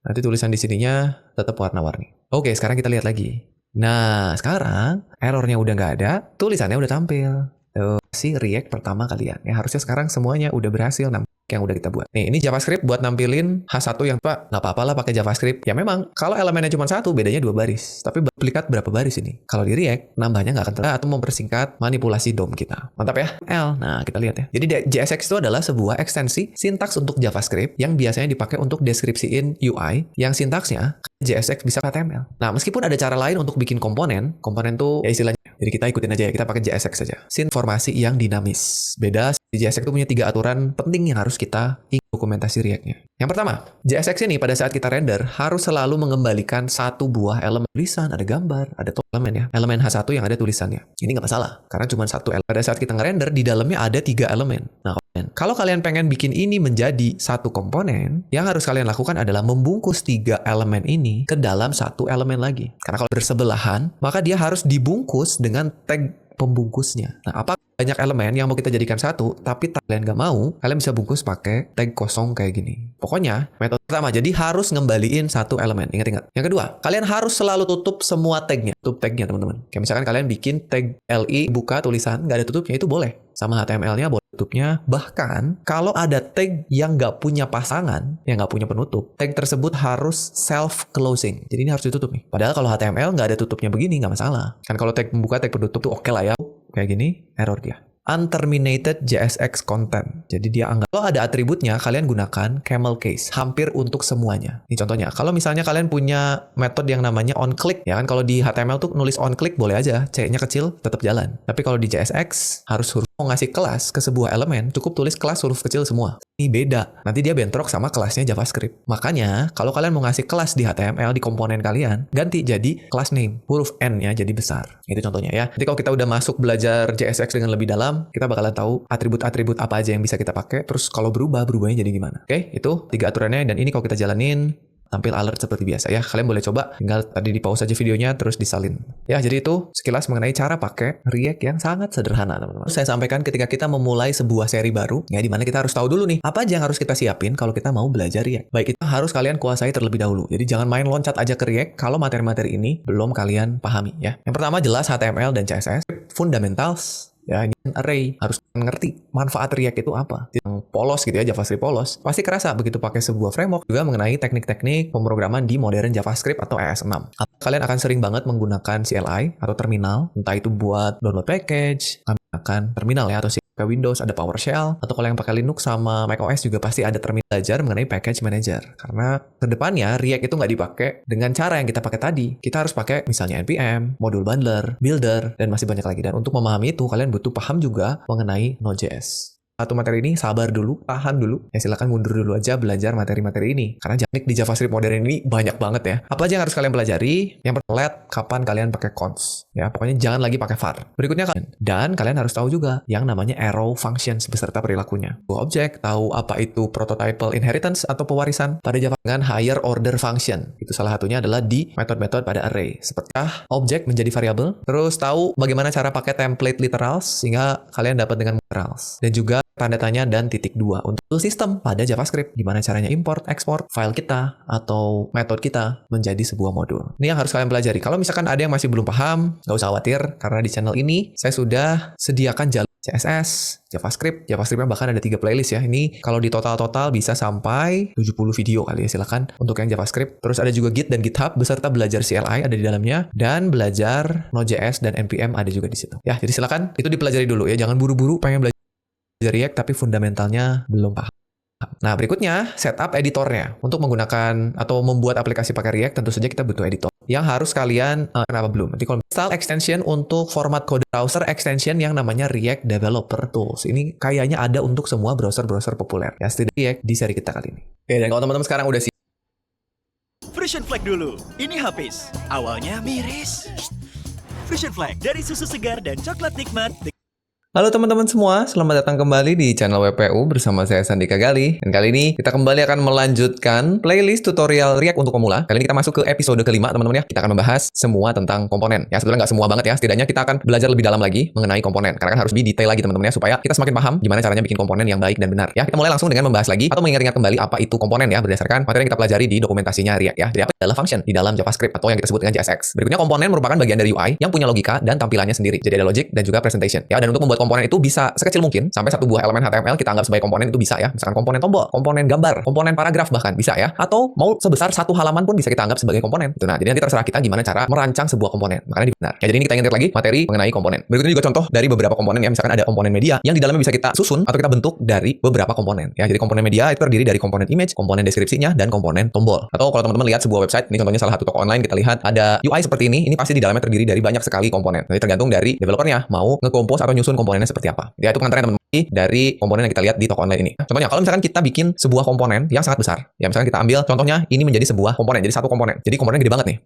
B: nanti tulisan di sininya tetap warna-warni. Oke, sekarang kita lihat lagi. Nah, sekarang errornya udah nggak ada, tulisannya udah tampil. Tuh, si React pertama kalian. Ya, harusnya sekarang semuanya udah berhasil yang udah kita buat. Nih, ini JavaScript buat nampilin H1 yang, Pak, nggak apa-apa lah pakai JavaScript. Ya memang, kalau elemennya cuma satu, bedanya 2 baris. Tapi duplikat berapa baris ini? Kalau di React, nambahnya nggak akan terlalu atau mempersingkat manipulasi DOM kita. Mantap ya? Nah, kita lihat ya. Jadi JSX itu adalah sebuah ekstensi sintaks untuk JavaScript yang biasanya dipakai untuk deskripsiin UI yang sintaksnya JSX bisa HTML. Nah, meskipun ada cara lain untuk bikin komponen tuh ya istilahnya. Jadi kita ikutin aja ya, kita pakai JSX saja. Informasi yang dinamis. Beda, JSX itu punya 3 aturan penting yang harus kita ingat dokumentasi React-nya. Yang pertama, JSX ini pada saat kita render harus selalu mengembalikan satu buah elemen tulisan, ada gambar, ada elemen ya. Elemen H1 yang ada tulisannya. Ini nggak masalah, karena cuma satu elemen. Pada saat kita ngerender, di dalamnya ada 3 elemen. Nah, kalau kalian pengen bikin ini menjadi satu komponen, yang harus kalian lakukan adalah membungkus 3 elemen ini ke dalam satu elemen lagi. Karena kalau bersebelahan, maka dia harus dibungkus dengan tag pembungkusnya. Nah, apa banyak elemen yang mau kita jadikan satu, tapi kalian nggak mau, kalian bisa bungkus pakai tag kosong kayak gini. Pokoknya, metode pertama, jadi harus ngembaliin satu elemen. Ingat-ingat. Yang kedua, kalian harus selalu tutup semua tagnya. Tutup tagnya, teman-teman. Kayak misalkan kalian bikin tag li, buka tulisan, nggak ada tutupnya, itu boleh. Sama HTML-nya boleh tutupnya. Bahkan, kalau ada tag yang nggak punya pasangan, yang nggak punya penutup, tag tersebut harus self-closing. Jadi ini harus ditutup nih. Padahal kalau HTML nggak ada tutupnya begini, nggak masalah. Kan kalau tag pembuka, tag penutup tuh oke lah ya. Kayak gini, error dia. Unterminated JSX content. Jadi dia anggap, kalau ada atributnya, kalian gunakan camel case. Hampir untuk semuanya. Ini contohnya, kalau misalnya kalian punya metode yang namanya onClick, ya kan kalau di HTML tuh nulis onClick boleh aja, C-nya kecil, tetap jalan. Tapi kalau di JSX, harus huruf. Mau ngasih kelas ke sebuah elemen, cukup tulis kelas huruf kecil semua. Ini beda. Nanti dia bentrok sama kelasnya JavaScript. Makanya, kalau kalian mau ngasih kelas di HTML, di komponen kalian, ganti jadi class name. Huruf N-nya jadi besar. Itu contohnya ya. Jadi kalau kita udah masuk belajar JSX dengan lebih dalam, kita bakalan tahu atribut-atribut apa aja yang bisa kita pakai. Terus kalau berubahnya jadi gimana. Oke, itu 3 aturannya. Dan ini kalau kita jalanin, tampil alert seperti biasa ya. Kalian boleh coba, tinggal tadi di pause aja videonya terus disalin. Ya, jadi itu sekilas mengenai cara pakai React yang sangat sederhana, teman-teman. Saya sampaikan ketika kita memulai sebuah seri baru, ya di mana kita harus tahu dulu nih, apa aja yang harus kita siapin kalau kita mau belajar React. Baik, itu harus kalian kuasai terlebih dahulu. Jadi jangan main loncat aja ke React kalau materi-materi ini belum kalian pahami ya. Yang pertama jelas HTML dan CSS, fundamentals. Ya, ini array. Harus ngerti manfaat React itu apa. Yang polos gitu ya, JavaScript polos. Pasti kerasa begitu pakai sebuah framework. Juga mengenai teknik-teknik pemrograman di modern JavaScript atau ES6. Kalian akan sering banget menggunakan CLI atau terminal. Entah itu buat download package, akan terminal ya, atau pakai Windows ada PowerShell, atau kalau yang pakai Linux sama macOS juga pasti ada terminal. Belajar mengenai package manager. Karena kedepannya React itu nggak dipakai dengan cara yang kita pakai tadi. Kita harus pakai misalnya NPM, module bundler, builder, dan masih banyak lagi. Dan untuk memahami itu, kalian butuh paham juga mengenai Node.js. satu materi ini, sabar dulu, tahan dulu. Ya silakan mundur dulu aja belajar materi-materi ini. Karena teknik di JavaScript modern ini banyak banget ya. Apa aja yang harus kalian pelajari? Yang pertama, let kapan kalian pakai cons. Ya, pokoknya jangan lagi pakai var. Berikutnya kalian. Dan kalian harus tahu juga yang namanya arrow functions beserta perilakunya. Objek, tahu apa itu prototypal inheritance atau pewarisan pada Java dengan higher order function. Itu salah satunya adalah di metode-metode pada array. Seperti objek menjadi variabel. Terus tahu bagaimana cara pakai template literals sehingga kalian dapat dengan literals. Dan juga tanda tanya dan titik 2 untuk sistem pada JavaScript. Gimana caranya import, export file kita atau metode kita menjadi sebuah modul. Ini yang harus kalian pelajari. Kalau misalkan ada yang masih belum paham, nggak usah khawatir karena di channel ini saya sudah sediakan jalur CSS, JavaScript. JavaScript-nya bahkan ada 3 playlist ya. Ini kalau di total-total bisa sampai 70 video kali ya. Silakan untuk yang JavaScript. Terus ada juga Git dan GitHub beserta belajar CLI ada di dalamnya dan belajar Node.js dan NPM ada juga di situ. Ya, jadi silakan itu dipelajari dulu ya. Jangan buru-buru pengen belajar React tapi fundamentalnya belum paham. Nah, berikutnya setup editornya. Untuk menggunakan atau membuat aplikasi pakai React tentu saja kita butuh editor. Yang harus kalian kenapa belum? Nanti kalau install extension untuk format kode browser extension yang namanya React Developer Tools. Ini kayaknya ada untuk semua browser-browser populer. Ya, setidaknya React di seri kita kali ini. Oke, dan kalau teman-teman sekarang udah siap.
G: Frisian Flag dulu. Ini habis. Awalnya miris. Frisian Flag dari susu segar dan coklat nikmat.
B: Halo teman-teman semua, selamat datang kembali di channel WPU bersama saya Sandika Gali. Dan kali ini kita kembali akan melanjutkan playlist tutorial React untuk pemula. Kali ini kita masuk ke episode kelima teman-teman ya. Kita akan membahas semua tentang komponen. Ya sebetulnya nggak semua banget ya, setidaknya kita akan belajar lebih dalam lagi mengenai komponen. Karena kan harus lebih detail lagi teman-teman ya, supaya kita semakin paham gimana caranya bikin komponen yang baik dan benar. Ya kita mulai langsung dengan membahas lagi atau mengingat-ingat kembali apa itu komponen ya, berdasarkan materi yang kita pelajari di dokumentasinya React ya. Jadi apa adalah function di dalam JavaScript atau yang kita sebut dengan JSX. Berikutnya komponen merupakan bagian dari UI yang punya logika dan tampilannya sendiri. Jadi ada logic dan juga presentation. Ya dan untuk membuat komponen itu bisa sekecil mungkin sampai satu buah elemen HTML kita anggap sebagai komponen itu bisa ya. Misalkan komponen tombol, komponen gambar, komponen paragraf bahkan bisa ya. Atau mau sebesar satu halaman pun bisa kita anggap sebagai komponen. Itu nah, jadi nanti terserah kita gimana cara merancang sebuah komponen. Makanya benar. Ya jadi ini kita ingat lagi materi mengenai komponen. Berikutnya juga contoh dari beberapa komponen ya. Misalkan ada komponen media yang di dalamnya bisa kita susun atau kita bentuk dari beberapa komponen. Ya jadi komponen media itu terdiri dari komponen image, komponen deskripsinya dan komponen tombol. Atau kalau teman-teman lihat sebuah website, ini contohnya salah satu toko online, kita lihat ada UI seperti ini pasti di dalamnya terdiri dari banyak sekali komponen. Jadi tergantung dari developernya mau nge-compose atau nyusun komponennya seperti apa. Ya itu pengantarnya teman-teman dari komponen yang kita lihat di toko online ini. Contohnya, kalau misalkan kita bikin sebuah komponen yang sangat besar, ya misalkan kita ambil contohnya ini menjadi sebuah komponen, jadi satu komponen. Jadi komponen gede banget nih.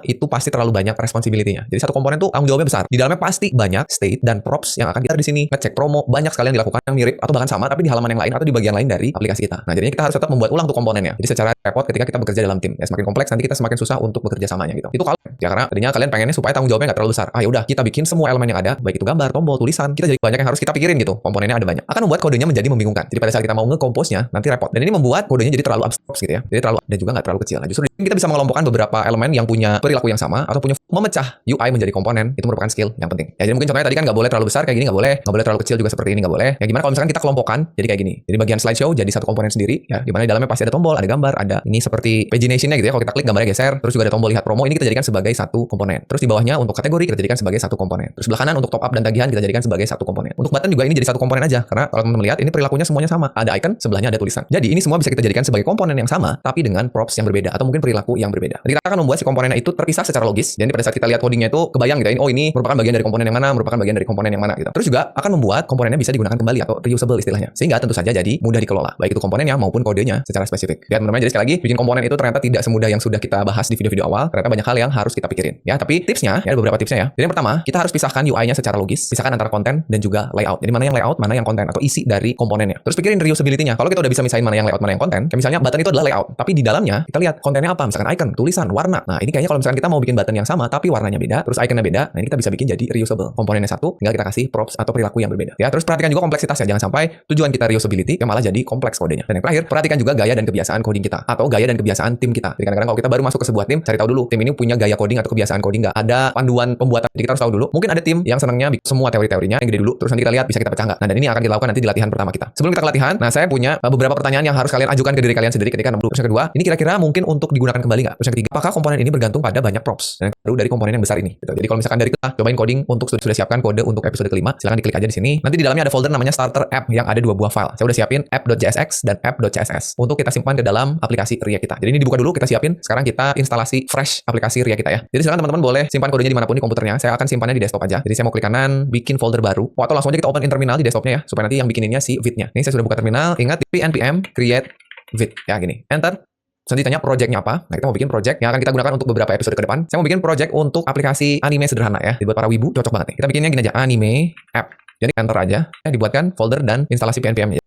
B: Itu pasti terlalu banyak responsibility-nya. Jadi satu komponen tuh tanggung jawabnya besar. Di dalamnya pasti banyak state dan props yang akan kita di sini ngecek promo, banyak sekali yang dilakukan yang mirip atau bahkan sama tapi di halaman yang lain atau di bagian lain dari aplikasi kita. Nah, jadinya kita harus tetap membuat ulang tuh komponennya. Jadi secara repot ketika kita bekerja dalam tim. Ya semakin kompleks nanti kita semakin susah untuk bekerja samanya gitu. Itu kalau ya karena tadinya kalian pengennya supaya tanggung jawabnya nggak terlalu besar. Ya udah kita bikin semua elemen yang ada, baik itu gambar, tombol, tulisan, kita jadi banyak yang harus kita pikirin gitu. Komponennya ada banyak. Akan membuat kodenya menjadi membingungkan. Jadi pada saat kita mau nge-compose-nya nanti repot. Dan ini membuat kodenya jadi terlalu abstrak gitu ya. Jadi terlalu dan juga nggak terlalu kecil. Nah, justru kita bisa mengelompokkan beberapa elemen yang punya perilaku yang sama atau punya memecah UI menjadi komponen. Itu merupakan skill yang penting. Ya jadi mungkin contohnya tadi kan nggak boleh terlalu besar kayak gini, nggak boleh terlalu kecil juga seperti ini, nggak boleh. Ya gimana kalau misalkan kita kelompokkan jadi kayak gini. Jadi bagian slideshow jadi satu komponen sendiri ya, di mana di dalamnya pasti ada tombol, ada gambar, ada ini seperti pagination-nya gitu ya. Kalau kita klik gambarnya geser, terus juga ada tombol lihat promo, ini kita jadikan sebagai satu komponen. Terus di bawahnya untuk kategori kita jadikan sebagai satu komponen. Terus sebelah kanan untuk top up dan tagihan kita jadikan sebagai satu komponen. Untuk button juga ini jadi satu komponen aja karena kalau teman-teman lihat ini perilakunya semuanya sama. Ada icon, sebelahnya ada tulisan. Jadi ini semua bisa kita jadikan sebagai komponen yang sama tapi dengan props yang berbeda atau mungkin perilaku yang berbeda. Nanti kita akan membuat si komponennya itu terpisah secara logis. Jadi pada saat kita lihat codingnya itu kebayang gitu, oh ini merupakan bagian dari komponen yang mana, merupakan bagian dari komponen yang mana gitu. Terus juga akan membuat komponennya bisa digunakan kembali atau reusable istilahnya. Sehingga tentu saja jadi mudah dikelola, baik itu komponennya maupun kodenya secara spesifik. Ya teman-teman, jadi sekali lagi bikin komponen itu ternyata tidak semudah yang sudah kita bahas di video-video awal. Ternyata banyak hal yang harus kita pikirin. Ya, tapi tipsnya, ya ada beberapa tipsnya ya. Jadi yang pertama, kita harus pisahkan UI-nya secara logis, pisahkan antara konten dan juga layout. Jadi mana yang layout, mana yang konten atau isi dari komponennya. Terus pikirin reusability-nya. Kalau kita udah bisa misahin mana yang layout, mana yang konten, kayak misalnya button itu adalah layout, tapi di dalamnya kita lihat kontennya apa, misalkan icon, tulisan, warna. Nah, ini kayaknya kalau misalkan kita mau bikin button yang sama tapi warnanya beda, terus iconnya beda, nah ini kita bisa bikin jadi reusable. Komponennya satu, tinggal kita kasih props atau perilaku yang berbeda. Ya, terus perhatikan juga kompleksitasnya. Jangan sampai tujuan kita reusability yang malah jadi kompleks kodenya. Dan yang terakhir, perhatikan juga gaya dan kebiasaan coding kita atau gaya dan kebiasaan tim kita. Jadi kadang-kadang kalau kita baru masuk ke sebuah tim, cari tahu dulu tim ini punya gaya coding atau kebiasaan coding nggak? Ada panduan pembuatan. Jadi kita harus tahu dulu. Mungkin ada tim yang senangnya semua teori-teorinya yang gede dulu, terus nanti kita lihat bisa kita pecah nggak. Nah, dan ini akan kita lakukan nanti di latihan pertama kita. Sebelum kita ke latihan, nah saya punya beberapa pertanyaan yang harus kalian ajukan ke diri kalian sendiri ketika nemu. Terus yang kedua, ini kira-kira mungkin untuk digunakan kembali nggak? Terus yang ketiga, apakah komponen ini bergantung pada ada banyak props yang baru dari komponen yang besar ini. Gitu. Jadi kalau misalkan dari kita cobain coding untuk sudah siapkan kode untuk episode kelima, silahkan diklik aja di sini. Nanti di dalamnya ada folder namanya starter app yang ada 2 buah file. Saya udah siapin app.jsx dan app.css untuk kita simpan ke dalam aplikasi React kita. Jadi ini dibuka dulu, kita siapin. Sekarang kita instalasi fresh aplikasi React kita ya. Jadi sekarang teman-teman boleh simpan kodenya dimanapun di komputernya. Saya akan simpannya di desktop aja. Jadi saya mau klik kanan, bikin folder baru. Atau langsung aja kita open in terminal di desktopnya ya, supaya nanti yang bikininnya si Vite-nya. Ini saya sudah buka terminal. Ingat npm create Vite ya gini. Enter. Selanjutnya project-nya apa? Nah, kita mau bikin project yang akan kita gunakan untuk beberapa episode ke depan. Saya mau bikin project untuk aplikasi anime sederhana ya. Dibuat para wibu, cocok banget nih. Kita bikinnya gini aja, anime app. Jadi enter aja, dibuatkan folder dan instalasi PNPM-nya.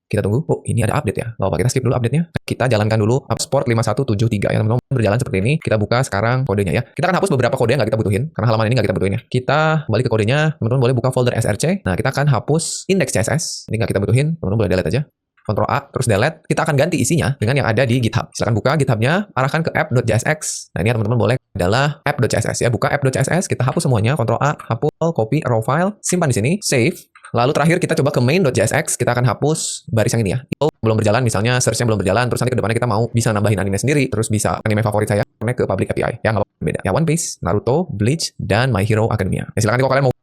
B: Kita tunggu. Oh, ini ada update ya. Nggak apa-apa, kita skip dulu update-nya. Kita jalankan dulu Upsport 5173 ya, teman-teman. Berjalan seperti ini. Kita buka sekarang kodenya ya. Kita akan hapus beberapa kode yang nggak kita butuhin, karena halaman ini nggak kita butuhin ya. Kita balik ke kodenya, teman-teman boleh buka folder src. Nah, kita akan hapus index.css. Ini nggak kita butuhin, teman-teman boleh delete aja. Ctrl A, terus delete. Kita akan ganti isinya dengan yang ada di GitHub. Silahkan buka GitHub-nya, arahkan ke app.jsx. Nah, ini teman-teman boleh adalah app.css ya. Buka app.css, kita hapus semuanya. Ctrl A, hapus, copy, raw file, simpan di sini, save. Lalu terakhir kita coba ke main.jsx, kita akan hapus baris yang ini ya. Itu belum berjalan, misalnya search-nya belum berjalan, terus nanti ke depannya kita mau bisa nambahin anime sendiri, terus bisa anime favorit saya, connect ke public API. Ya, nggak apa-apa, beda. Ya, One Piece, Naruto, Bleach, dan My Hero Academia. Ya, silakan kalau kalian mau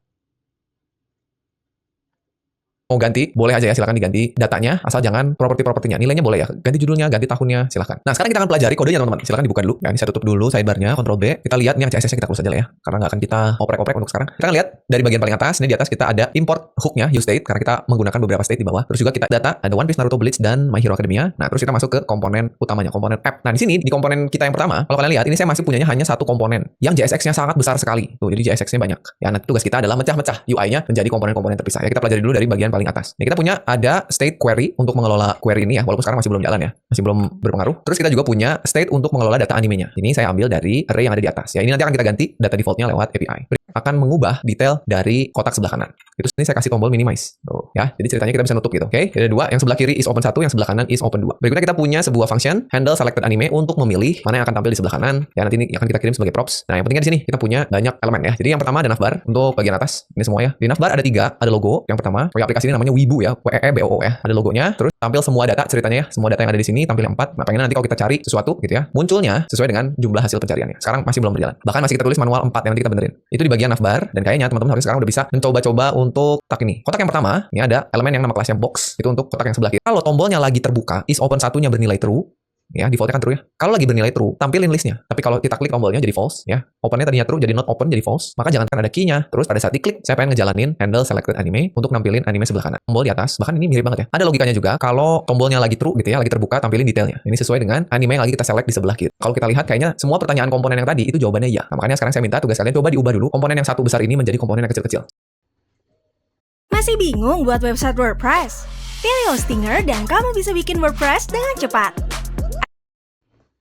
B: ganti, boleh aja ya, silahkan diganti datanya, asal jangan properti-propertinya. Nilainya boleh ya, ganti judulnya, ganti tahunnya, silahkan. Nah, sekarang kita akan pelajari kodenya teman-teman. Silahkan dibuka dulu. Ya, ini saya tutup dulu sidebar-nya, Ctrl B. Kita lihat nih yang CSS-nya kita close aja lah ya, karena nggak akan kita oprek-oprek untuk sekarang. Kita akan lihat dari bagian paling atas, ini di atas kita ada import hook-nya, use state, karena kita menggunakan beberapa state di bawah. Terus juga kita data, ada One Piece, Naruto, Bleach, dan My Hero Academia. Nah, terus kita masuk ke komponen utamanya, komponen app. Nah, di sini, di komponen kita yang pertama, kalau kalian lihat, ini saya masih punyanya hanya satu komponen, yang JSX-nya sangat besar sekali. Tuh, jadi JSX-nya banyak. Ya, nanti tugas kita adalah mecah-mecah UI-nya menjadi komponen-komponen terpisah. Ya, kita pelajari dulu dari bagian paling atas. Nah, kita punya ada state query untuk mengelola query ini ya, walaupun sekarang masih belum jalan ya, masih belum berpengaruh. Terus kita juga punya state untuk mengelola data animenya. Ini saya ambil dari array yang ada di atas. Ya, ini nanti akan kita ganti data defaultnya lewat API. Akan mengubah detail dari kotak sebelah kanan. Itu ini saya kasih tombol minimize. Tuh, ya. Jadi ceritanya kita bisa nutup gitu. Oke, ada dua. Yang sebelah kiri is open 1, yang sebelah kanan is open 2. Berikutnya kita punya sebuah function handle selected anime untuk memilih mana yang akan tampil di sebelah kanan. Ya, nanti ini akan kita kirim sebagai props. Nah, yang pentingnya di sini kita punya banyak elemen ya. Jadi yang pertama ada navbar untuk bagian atas. Ini semua ya. Di navbar ada 3, ada logo. Yang pertama, aplikasi ini namanya Weibo ya, WEEBOO ya. Ada logonya, terus tampil semua data ceritanya ya. Semua data yang ada di sini tampil 4. Nah, pengen nanti kalau kita cari sesuatu gitu ya, munculnya sesuai dengan jumlah hasil pencariannya. Sekarang masih belum berjalan. Bahkan masih kita tulis manual 4 yang nanti kita benerin. Itu di bagian navbar dan kayaknya teman-teman harus sekarang udah bisa mencoba-coba untuk kotak ini. Kotak yang pertama, ini ada elemen yang nama kelasnya box. Itu untuk kotak yang sebelah kiri. Kalau tombolnya lagi terbuka, is open 1-nya bernilai true. Ya, defaultnya kan true ya. Kalau lagi bernilai true, tampilin listnya. Tapi kalau kita klik tombolnya jadi false, ya. Opennya tadinya true, jadi not open, jadi false. Maka jangan ada key-nya. Terus pada saat diklik, saya pengen ngejalanin handle selected anime untuk nampilin anime sebelah kanan. Tombol di atas, bahkan ini mirip banget ya. Ada logikanya juga, kalau tombolnya lagi true gitu ya, lagi terbuka, tampilin detailnya. Ini sesuai dengan anime yang lagi kita select di sebelah kiri. Kalau kita lihat kayaknya semua pertanyaan komponen yang tadi itu jawabannya ya. Nah, makanya sekarang saya minta tugas kalian coba diubah dulu komponen yang satu besar ini menjadi komponen yang kecil-kecil.
H: Masih bingung buat website WordPress? Pilih Hostinger dan kamu bisa bikin WordPress dengan cepat.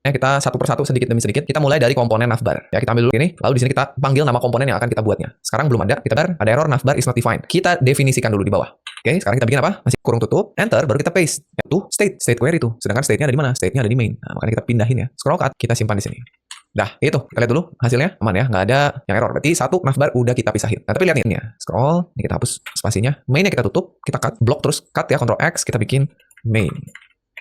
B: Kita satu persatu sedikit demi sedikit, kita mulai dari komponen navbar. Ya, kita ambil dulu ini, lalu di sini kita panggil nama komponen yang akan kita buatnya. Sekarang belum ada, kita ada error navbar is not defined. Kita definisikan dulu di bawah. Oke, sekarang kita bikin apa? Masih kurung tutup, enter, baru kita paste. Itu state query itu. Sedangkan state-nya ada di mana? State-nya ada di main. Nah, makanya kita pindahin ya. Scroll cut, kita simpan di sini. Dah, itu. Kita lihat dulu hasilnya aman ya, nggak ada yang error. Berarti satu navbar udah kita pisahin. Nah, tapi lihat nih ya. Scroll, ini kita hapus spasinya. Mainnya kita tutup, kita cut, block terus cut ya, Ctrl X, kita bikin main.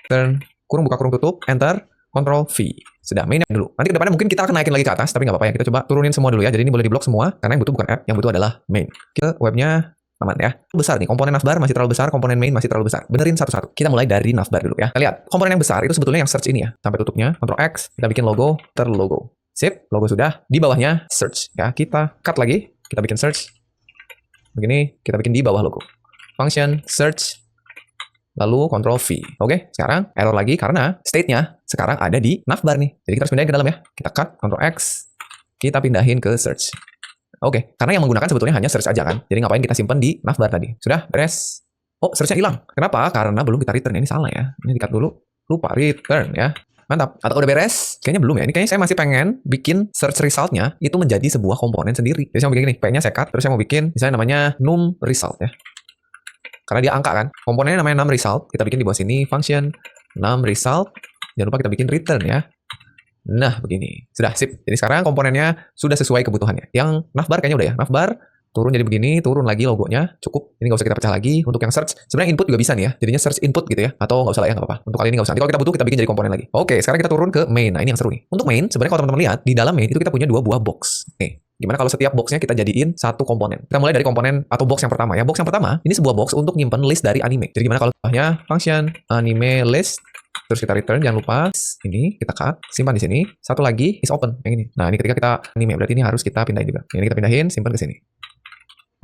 B: Turn, kurung buka kurung tutup, enter. Ctrl V. Sudah, mainnya dulu. Nanti ke depannya mungkin kita akan naikin lagi ke atas, tapi nggak apa-apa ya. Kita coba turunin semua dulu ya. Jadi ini boleh diblok semua, karena yang butuh bukan app, yang butuh adalah main. Kita webnya aman ya. Besar nih, komponen navbar masih terlalu besar, komponen main masih terlalu besar. Benerin satu-satu. Kita mulai dari navbar dulu ya. Kita lihat, komponen yang besar itu sebetulnya yang search ini ya. Sampai tutupnya, Ctrl X, kita bikin logo, terlogo. Sip, logo sudah. Di bawahnya search ya. Kita cut lagi, kita bikin search. Begini, kita bikin di bawah logo. Function search. Lalu Ctrl V. Oke, sekarang error lagi karena state-nya sekarang ada di navbar nih. Jadi kita harus pindahin ke dalam ya. Kita cut, Ctrl X, kita pindahin ke search. Oke, karena yang menggunakan sebetulnya hanya search aja kan. Jadi ngapain kita simpan di navbar tadi? Sudah, beres. Oh, search-nya hilang. Kenapa? Karena belum kita return. Ini salah ya. Ini di-cut dulu. Lupa return ya. Mantap. Atau udah beres? Kayaknya belum ya. Ini kayaknya saya masih pengen bikin search result-nya itu menjadi sebuah komponen sendiri. Jadi saya mau bikin gini. P-nya saya cut, terus saya mau bikin misalnya namanya num result ya. Karena dia angka kan. Komponennya namanya num result. Kita bikin di bawah sini function num result. Jangan lupa kita bikin return ya. Nah, begini. Sudah, sip. Jadi sekarang komponennya sudah sesuai kebutuhannya. Yang navbar kayaknya udah ya. Navbar turun jadi begini, turun lagi logonya, cukup. Ini nggak usah kita pecah lagi. Untuk yang search, sebenarnya input juga bisa nih ya. Jadinya search input gitu ya. Atau nggak usah lah ya, nggak apa-apa. Untuk kali ini nggak usah. Nanti kalau kita butuh, kita bikin jadi komponen lagi. Oke, sekarang kita turun ke main. Nah, ini yang seru nih. Untuk main, sebenarnya kalau teman-teman lihat, di dalam main itu kita punya 2 buah box. Nih. Gimana kalau setiap boxnya kita jadiin satu komponen? Kita mulai dari komponen atau box yang pertama ya. Box yang pertama, ini sebuah box untuk nyimpen list dari anime. Jadi gimana kalau contohnya function anime list, terus kita return, jangan lupa ini kita cut, simpan di sini. Satu lagi is open yang ini. Nah, ini ketika kita anime, berarti ini harus kita pindahin juga. Ini kita pindahin, simpan ke sini.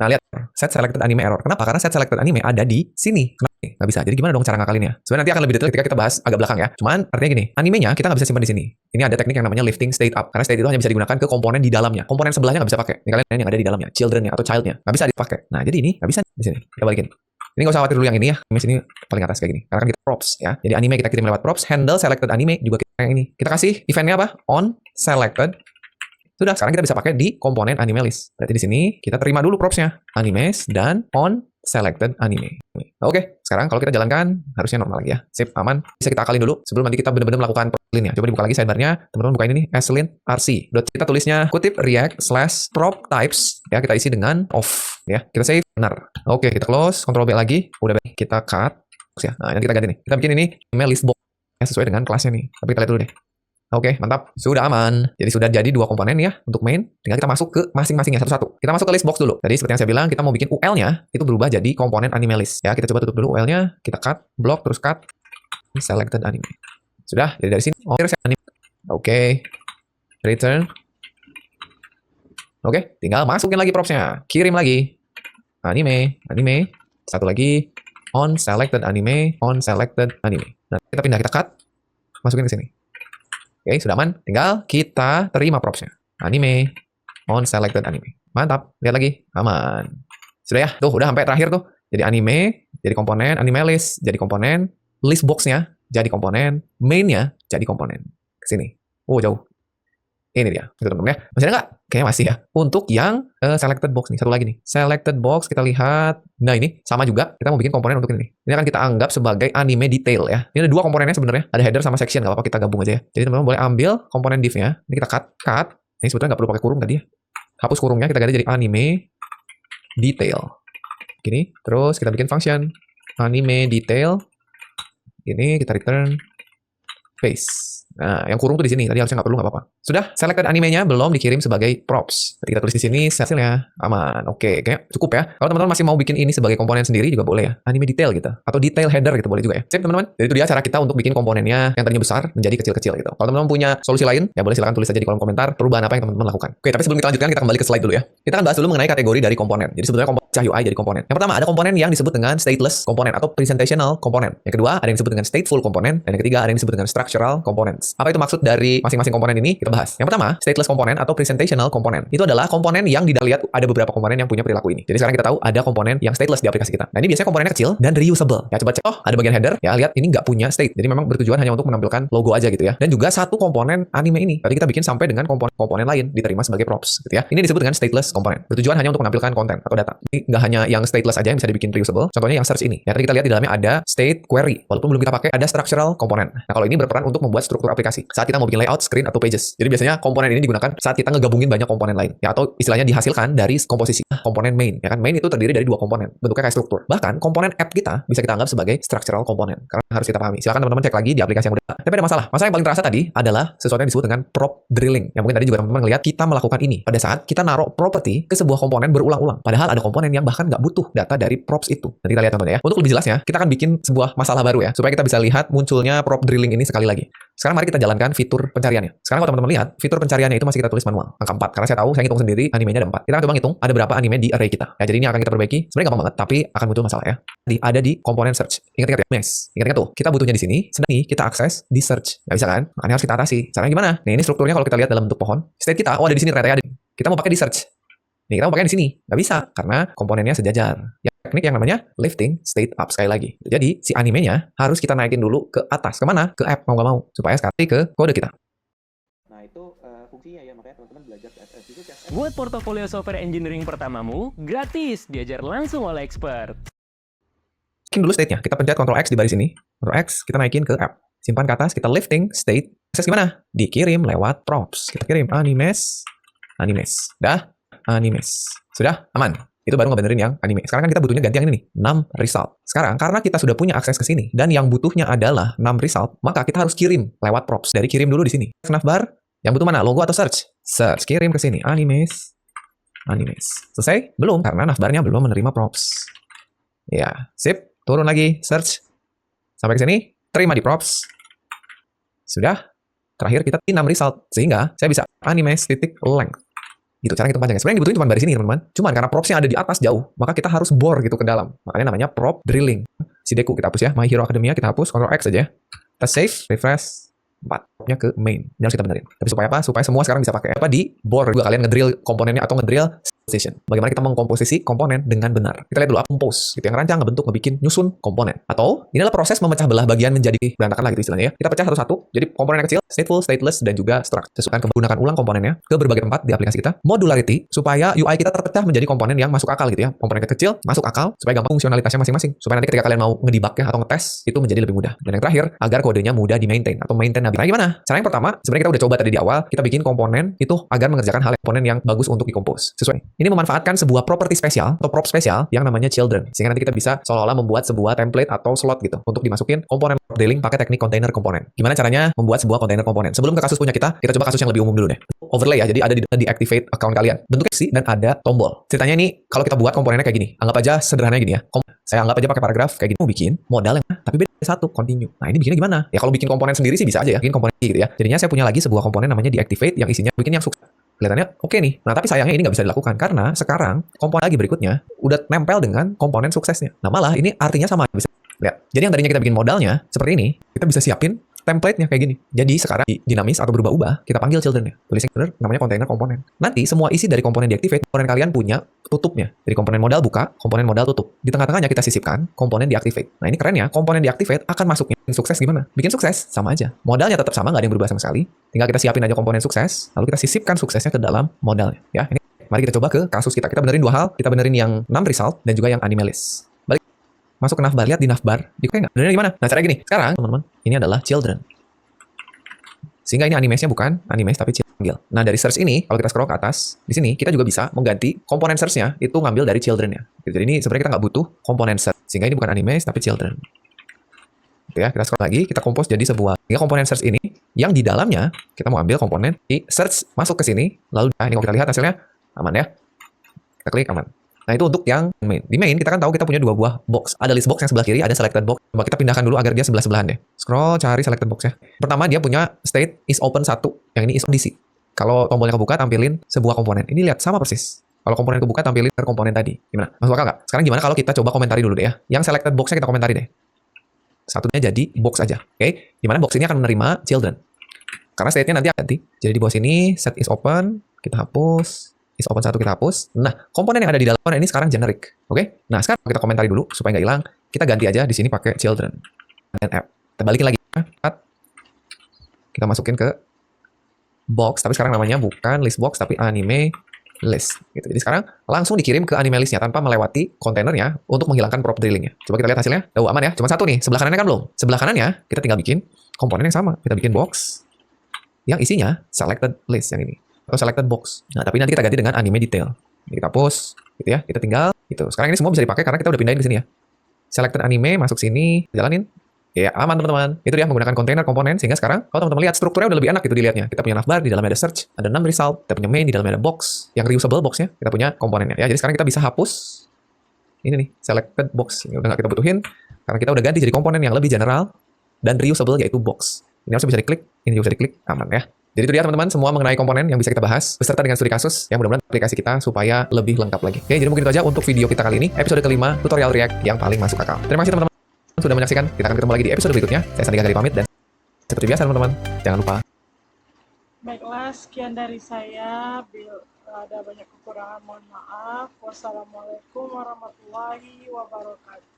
B: Nah, lihat set selected anime error. Kenapa? Karena set selected anime ada di sini. Nggak bisa. Jadi gimana dong cara ngakalinnya? Sebenarnya nanti akan lebih detail ketika kita bahas agak belakang ya. Cuman artinya gini, animenya kita nggak bisa simpan di sini. Ini ada teknik yang namanya lifting state up. Karena state itu hanya bisa digunakan ke komponen di dalamnya. Komponen sebelahnya nggak bisa pakai. Ini kalian yang ada di dalamnya, children-nya atau child-nya nggak bisa dipakai. Nah, jadi ini nggak bisa di sini. Kita balikin. Ini nggak usah khawatir dulu yang ini ya. Ini sini paling atas kayak gini. Karena kan kita props ya. Jadi anime kita kirim lewat props. Handle selected anime juga kita yang ini. Kita kasih eventnya apa? On selected. Sudah, sekarang kita bisa pakai di komponen anime list. Berarti di sini kita terima dulu propsnya, animes dan on selected anime. Oke, sekarang kalau kita jalankan harusnya normal lagi ya. Sip, aman. Bisa kita akalin dulu sebelum nanti kita benar-benar melakukan prop-nya. Coba dibuka lagi sidebar-nya. Teman-teman buka ini nih, aslin rc. Kita tulisnya kutip react/prop types ya, kita isi dengan off ya. Kita save benar. Oke, kita close, Ctrl B lagi. Udah kita cut ya. Nah, ini kita ganti nih. Kita bikin ini email list box ya, sesuai dengan kelasnya nih. Tapi kita lihat dulu deh. Oke, mantap. Sudah aman. Jadi sudah jadi 2 komponen ya untuk main. Tinggal kita masuk ke masing-masingnya satu-satu. Kita masuk ke list box dulu. Tadi seperti yang saya bilang, kita mau bikin UL-nya itu berubah jadi komponen anime list. Ya, kita coba tutup dulu UL-nya. Kita cut, block, terus cut. Selected anime. Sudah, jadi dari sini. Anime. Oke. Return. Oke, tinggal masukin lagi props-nya. Kirim lagi. Anime. Satu lagi. On selected anime. Nah, kita pindah, kita cut. Masukin ke sini. Oke, sudah aman. Tinggal kita terima propsnya. Anime, on selected anime. Mantap. Lihat lagi. Aman. Sudah ya. Tuh, udah sampai terakhir tuh. Jadi anime, jadi komponen. Anime list, jadi komponen. List box-nya, jadi komponen. Main-nya, jadi komponen. Kesini. Oh, jauh. Ini dia. Itu teman-teman ya. Masih ada nggak? Kayaknya masih ya. Untuk yang selected box nih. Satu lagi nih. Selected box, kita lihat. Nah, ini sama juga. Kita mau bikin komponen untuk ini. Ini akan kita anggap sebagai anime detail ya. Ini ada 2 komponennya sebenarnya. Ada header sama section. Nggak apa-apa, kita gabung aja ya. Jadi teman-teman boleh ambil komponen div-nya. Ini kita cut. Ini sebetulnya nggak perlu pakai kurung tadi ya. Hapus kurungnya, kita ganti jadi anime detail. Gini. Terus kita bikin function. Anime detail. Ini kita return paste. Nah, yang kurung tuh di sini. Tadi harusnya nggak perlu, nggak apa-apa. Sudah, selected animenya belum dikirim sebagai props. Jadi kita tulis di sini hasilnya aman. Oke, kayak cukup ya. Kalau teman-teman masih mau bikin ini sebagai komponen sendiri juga boleh ya. Anime detail gitu. Atau detail header gitu boleh juga ya. Sip teman-teman. Jadi itu dia cara kita untuk bikin komponennya yang tadinya besar menjadi kecil-kecil gitu. Kalau teman-teman punya solusi lain, ya boleh silakan tulis aja di kolom komentar perubahan apa yang teman-teman lakukan. Oke, tapi sebelum kita lanjutkan, kita kembali ke slide dulu ya. Kita akan bahas dulu mengenai kategori dari komponen. Jadi sebetulnya cah UI jadi komponen. Yang pertama ada komponen yang disebut dengan stateless komponen atau presentational komponen. Yang kedua ada yang disebut dengan stateful komponen. Dan yang ketiga ada yang disebut dengan structural components. Apa itu maksud dari masing-masing komponen ini? Kita bahas. Yang pertama, stateless komponen atau presentational komponen. Itu adalah komponen yang kita lihat ada beberapa komponen yang punya perilaku ini. Jadi sekarang kita tahu ada komponen yang stateless di aplikasi kita. Nah, ini biasanya komponennya kecil dan reusable. Ya coba cek. Oh, ada bagian header. Ya lihat ini nggak punya state. Jadi memang bertujuan hanya untuk menampilkan logo aja gitu ya. Dan juga satu komponen anime ini. Tadi kita bikin sampai dengan komponen lain diterima sebagai props gitu ya. Ini disebut dengan stateless komponen. Bertujuan hanya untuk menampilkan konten atau data. Ini nggak hanya yang stateless aja yang bisa dibikin reusable. Contohnya yang search ini. Ya tadi kita lihat di dalamnya ada state query. Walaupun belum kita pakai ada structural komponen. Nah, kalau ini berperan untuk membuat struktur aplikasi. Saat kita mau bikin layout, screen atau pages. Jadi biasanya komponen ini digunakan saat kita ngegabungin banyak komponen lain. Ya atau istilahnya dihasilkan dari komposisi komponen main. Ya kan main itu terdiri dari 2 komponen. Bentuknya kayak struktur. Bahkan komponen app kita bisa kita anggap sebagai structural komponen. Karena harus kita pahami. Silakan teman-teman cek lagi di aplikasi yang udah. Tapi ada masalah. Masalah yang paling terasa tadi adalah sesuatu yang disebut dengan prop drilling. Yang mungkin tadi juga teman-teman ngelihat kita melakukan ini pada saat kita naruh property ke sebuah komponen berulang-ulang. Padahal ada komponen yang bahkan nggak butuh data dari props itu. Nanti kita lihat teman-teman ya. Untuk lebih jelasnya, kita akan bikin sebuah masalah baru ya, supaya kita bisa lihat munculnya prop drilling ini sekali lagi. Sekarang mari kita jalankan fitur pencariannya. Sekarang kalau teman-teman lihat, fitur pencariannya itu masih kita tulis manual, angka 4. Karena saya tahu, saya ngitung sendiri animenya ada 4. Kita akan coba ngitung ada berapa anime di array kita. Ya, jadi ini akan kita perbaiki. Sebenarnya gampang banget, tapi akan muncul masalah ya. Ada di komponen search. Ingat-ingat ya, mes. Ingat-ingat tuh, kita butuhnya di sini, sedang nih kita akses di search. Nggak bisa kan? Makanya harus kita atasi. Caranya gimana? Nah, ini strukturnya kalau kita lihat dalam bentuk pohon. State kita, oh ada di sini ternyata ada. Kita mau pakai di search. Nih, kita mau pakai di sini. Nggak bisa, karena komponennya sejajar. Ya, teknik yang namanya lifting state up sekali lagi. Jadi, si animenya harus kita naikin dulu ke atas. Kemana? Ke app, mau nggak mau. Supaya sekali ke kode kita.
I: Nah, itu fungsinya ya, makanya teman-teman belajar CSS. Itu CSS.
C: Buat portofolio software engineering pertamamu, gratis, diajar langsung oleh expert.
B: Naikin dulu state-nya. Kita pencet Ctrl X di baris ini. Ctrl X, kita naikin ke app. Simpan ke atas, kita lifting state. Akses gimana? Dikirim lewat props. Kita kirim animes. Dah. Animes. Sudah? Aman? Itu baru ngebenerin yang anime. Sekarang kan kita butuhnya ganti yang ini nih, 6 result. Sekarang, karena kita sudah punya akses ke sini, dan yang butuhnya adalah 6 result, maka kita harus kirim lewat props. Dari kirim dulu di sini. Navbar, yang butuh mana? Logo atau search? Search, kirim ke sini. Animes. Selesai? Belum, karena navbarnya belum menerima props. Ya, sip. Turun lagi, search. Sampai ke sini, terima di props. Sudah. Terakhir kita 6 result. Sehingga saya bisa animes.length. Gitu cara hitung panjangnya. Sebenarnya yang dibutuhin cuma dari sini teman-teman. Cuman karena propsnya ada di atas jauh, maka kita harus bore gitu ke dalam. Makanya namanya prop drilling. Si Deku kita hapus ya. My Hero Academia kita hapus. Ctrl X aja. Kita save, refresh. 4. Propnya ke main. Ini harus kita benerin. Tapi supaya apa? Supaya semua sekarang bisa pakai apa di bore juga kalian ngedrill komponennya atau ngedrill station. Bagaimana kita mengkomposisi komponen dengan benar. Kita lihat dulu apa compose. Gitu yang rancang, ngebentuk, ngebikin, nyusun komponen. Atau inilah proses memecah belah bagian menjadi berantakan lah gitu istilahnya ya. Kita pecah satu-satu. Jadi komponen yang kecil, stateful, stateless, dan juga struct. Sesuaikan gunakan ulang komponennya ke berbagai tempat di aplikasi kita. Modularity supaya UI kita terpecah menjadi komponen yang masuk akal gitu ya. Komponen kecil masuk akal supaya gampang fungsionalitasnya masing-masing. Supaya nanti ketika kalian mau ngedebug ya atau ngetes itu menjadi lebih mudah. Dan yang terakhir agar kodenya mudah di maintain atau maintainable. Nah gimana? Cara yang pertama sebenarnya kita udah coba tadi di awal. Kita bikin komponen itu agar mengerjakan hal komponen yang bagus untuk dikompos. Sesuai. Ini memanfaatkan sebuah property spesial atau prop spesial yang namanya children. Sehingga nanti kita bisa seolah-olah membuat sebuah template atau slot gitu untuk dimasukin komponen drilling pakai teknik container komponen. Gimana caranya membuat sebuah container komponen? Sebelum ke kasus punya kita coba kasus yang lebih umum dulu deh. Overlay ya, jadi ada di activate account kalian. Bentuknya sih dan ada tombol. Ceritanya ini kalau kita buat komponennya kayak gini. Anggap aja sederhananya gini ya. Saya anggap aja pakai paragraf kayak gini. Mau bikin modal yang tapi beda satu continue. Nah, ini bikinnya gimana? Ya kalau bikin komponen sendiri sih bisa aja ya, bikin komponen gitu ya. Jadinya saya punya lagi sebuah komponen namanya deactivate yang isinya bikin yang sukses. Kelihatannya oke nih. Nah, tapi sayangnya ini nggak bisa dilakukan karena sekarang komponen lagi berikutnya udah nempel dengan komponen suksesnya. Nah, malah ini artinya sama. Bisa lihat. Jadi yang tadinya kita bikin modalnya seperti ini, kita bisa siapin template-nya kayak gini. Jadi sekarang dinamis atau berubah-ubah, kita panggil children-nya. Tulisnya bener, namanya container komponen. Nanti semua isi dari komponen deactivate, komponen kalian punya tutupnya. Jadi komponen modal buka, komponen modal tutup. Di tengah-tengahnya kita sisipkan komponen deactivate. Nah, ini keren ya, komponen deactivate akan masuknya. Sukses gimana? Bikin sukses, sama aja. Modalnya tetap sama, nggak ada yang berubah sama sekali. Tinggal kita siapin aja komponen sukses, lalu kita sisipkan suksesnya ke dalam modalnya. Ya, ini mari kita coba ke kasus kita. Kita benerin dua hal, kita benerin yang 6 result dan juga yang anime list. Balik, masuk ke navbar, lihat di navbar, di nggak? Benernya gimana? Nah, caranya gini. Sekarang, teman-teman, ini adalah children. Sehingga ini animesnya bukan animes tapi children. Nah, dari search ini, kalau kita scroll ke atas, di sini kita juga bisa mengganti komponen search-nya itu ngambil dari children-nya. Jadi ini sebenarnya kita nggak butuh komponen search. Sehingga ini bukan animes tapi children. Gitu ya, kita scroll lagi, kita compose jadi sebuah. Sehingga komponen search ini, yang di dalamnya, kita mau ambil komponen di search, masuk ke sini, lalu ini kalau kita lihat hasilnya, aman ya. Kita klik, aman. Nah, itu untuk yang main. Di main, kita kan tahu kita punya dua buah box. Ada list box yang sebelah kiri, ada selected box. Coba kita pindahkan dulu agar dia sebelah-sebelahan deh. Scroll, cari selected box ya. Pertama, dia punya state is open 1. Yang ini is on DC. Kalau tombolnya kebuka, tampilin sebuah komponen. Ini lihat, sama persis. Kalau komponen kebuka, tampilin komponen tadi. Gimana? Masuk akal nggak? Sekarang gimana kalau kita coba komentari dulu deh ya. Yang selected box-nya kita komentari deh. Satunya jadi box aja. Oke? Dimana box ini akan menerima children. Karena state-nya nanti ganti. Jadi di bawah sini, set is open. Kita hapus. Is open 1 kita hapus. Nah, komponen yang ada di dalam komponen ini sekarang generic. Oke? Nah, sekarang kita komentari dulu supaya nggak hilang. Kita ganti aja di sini pakai children. Dan app. Kita balikin lagi. Kita masukin ke box. Tapi sekarang namanya bukan list box, tapi anime list. Gitu. Jadi sekarang langsung dikirim ke anime listnya tanpa melewati kontainernya untuk menghilangkan prop drillingnya. Coba kita lihat hasilnya. Oh, aman ya. Cuma satu nih. Sebelah kanannya kan belum. Sebelah kanannya kita tinggal bikin komponen yang sama. Kita bikin box yang isinya selected list yang ini. Atau selected box. Nah, tapi nanti kita ganti dengan anime detail. Ini kita post, gitu ya. Kita tinggal, gitu. Sekarang ini semua bisa dipakai karena kita udah pindahin ke sini ya. Selected anime, masuk sini, jalanin. Ya, aman teman-teman. Itu dia menggunakan kontainer komponen, sehingga sekarang kalau teman-teman lihat strukturnya udah lebih enak gitu dilihatnya. Kita punya navbar, di dalamnya ada search, ada 6 result, kita punya main, di dalamnya ada box. Yang reusable boxnya, kita punya komponennya. Ya, jadi sekarang kita bisa hapus ini nih, selected box. Ini udah nggak kita butuhin, karena kita udah ganti jadi komponen yang lebih general dan reusable, yaitu box. Ini harusnya bisa diklik, ini juga bisa diklik, aman ya. Jadi itu dia teman-teman, semua mengenai komponen yang bisa kita bahas beserta dengan studi kasus yang mudah-mudahan aplikasi kita supaya lebih lengkap lagi. Oke, jadi mungkin itu aja untuk video kita kali ini, episode kelima, tutorial React yang paling masuk akal. Terima kasih teman-teman sudah menyaksikan. Kita akan ketemu lagi di episode berikutnya. Saya Sandi Gazali pamit dan seperti biasa teman-teman, jangan lupa.
A: Baiklah, sekian dari saya. Bila ada banyak kekurangan, mohon maaf. Wassalamualaikum warahmatullahi wabarakatuh.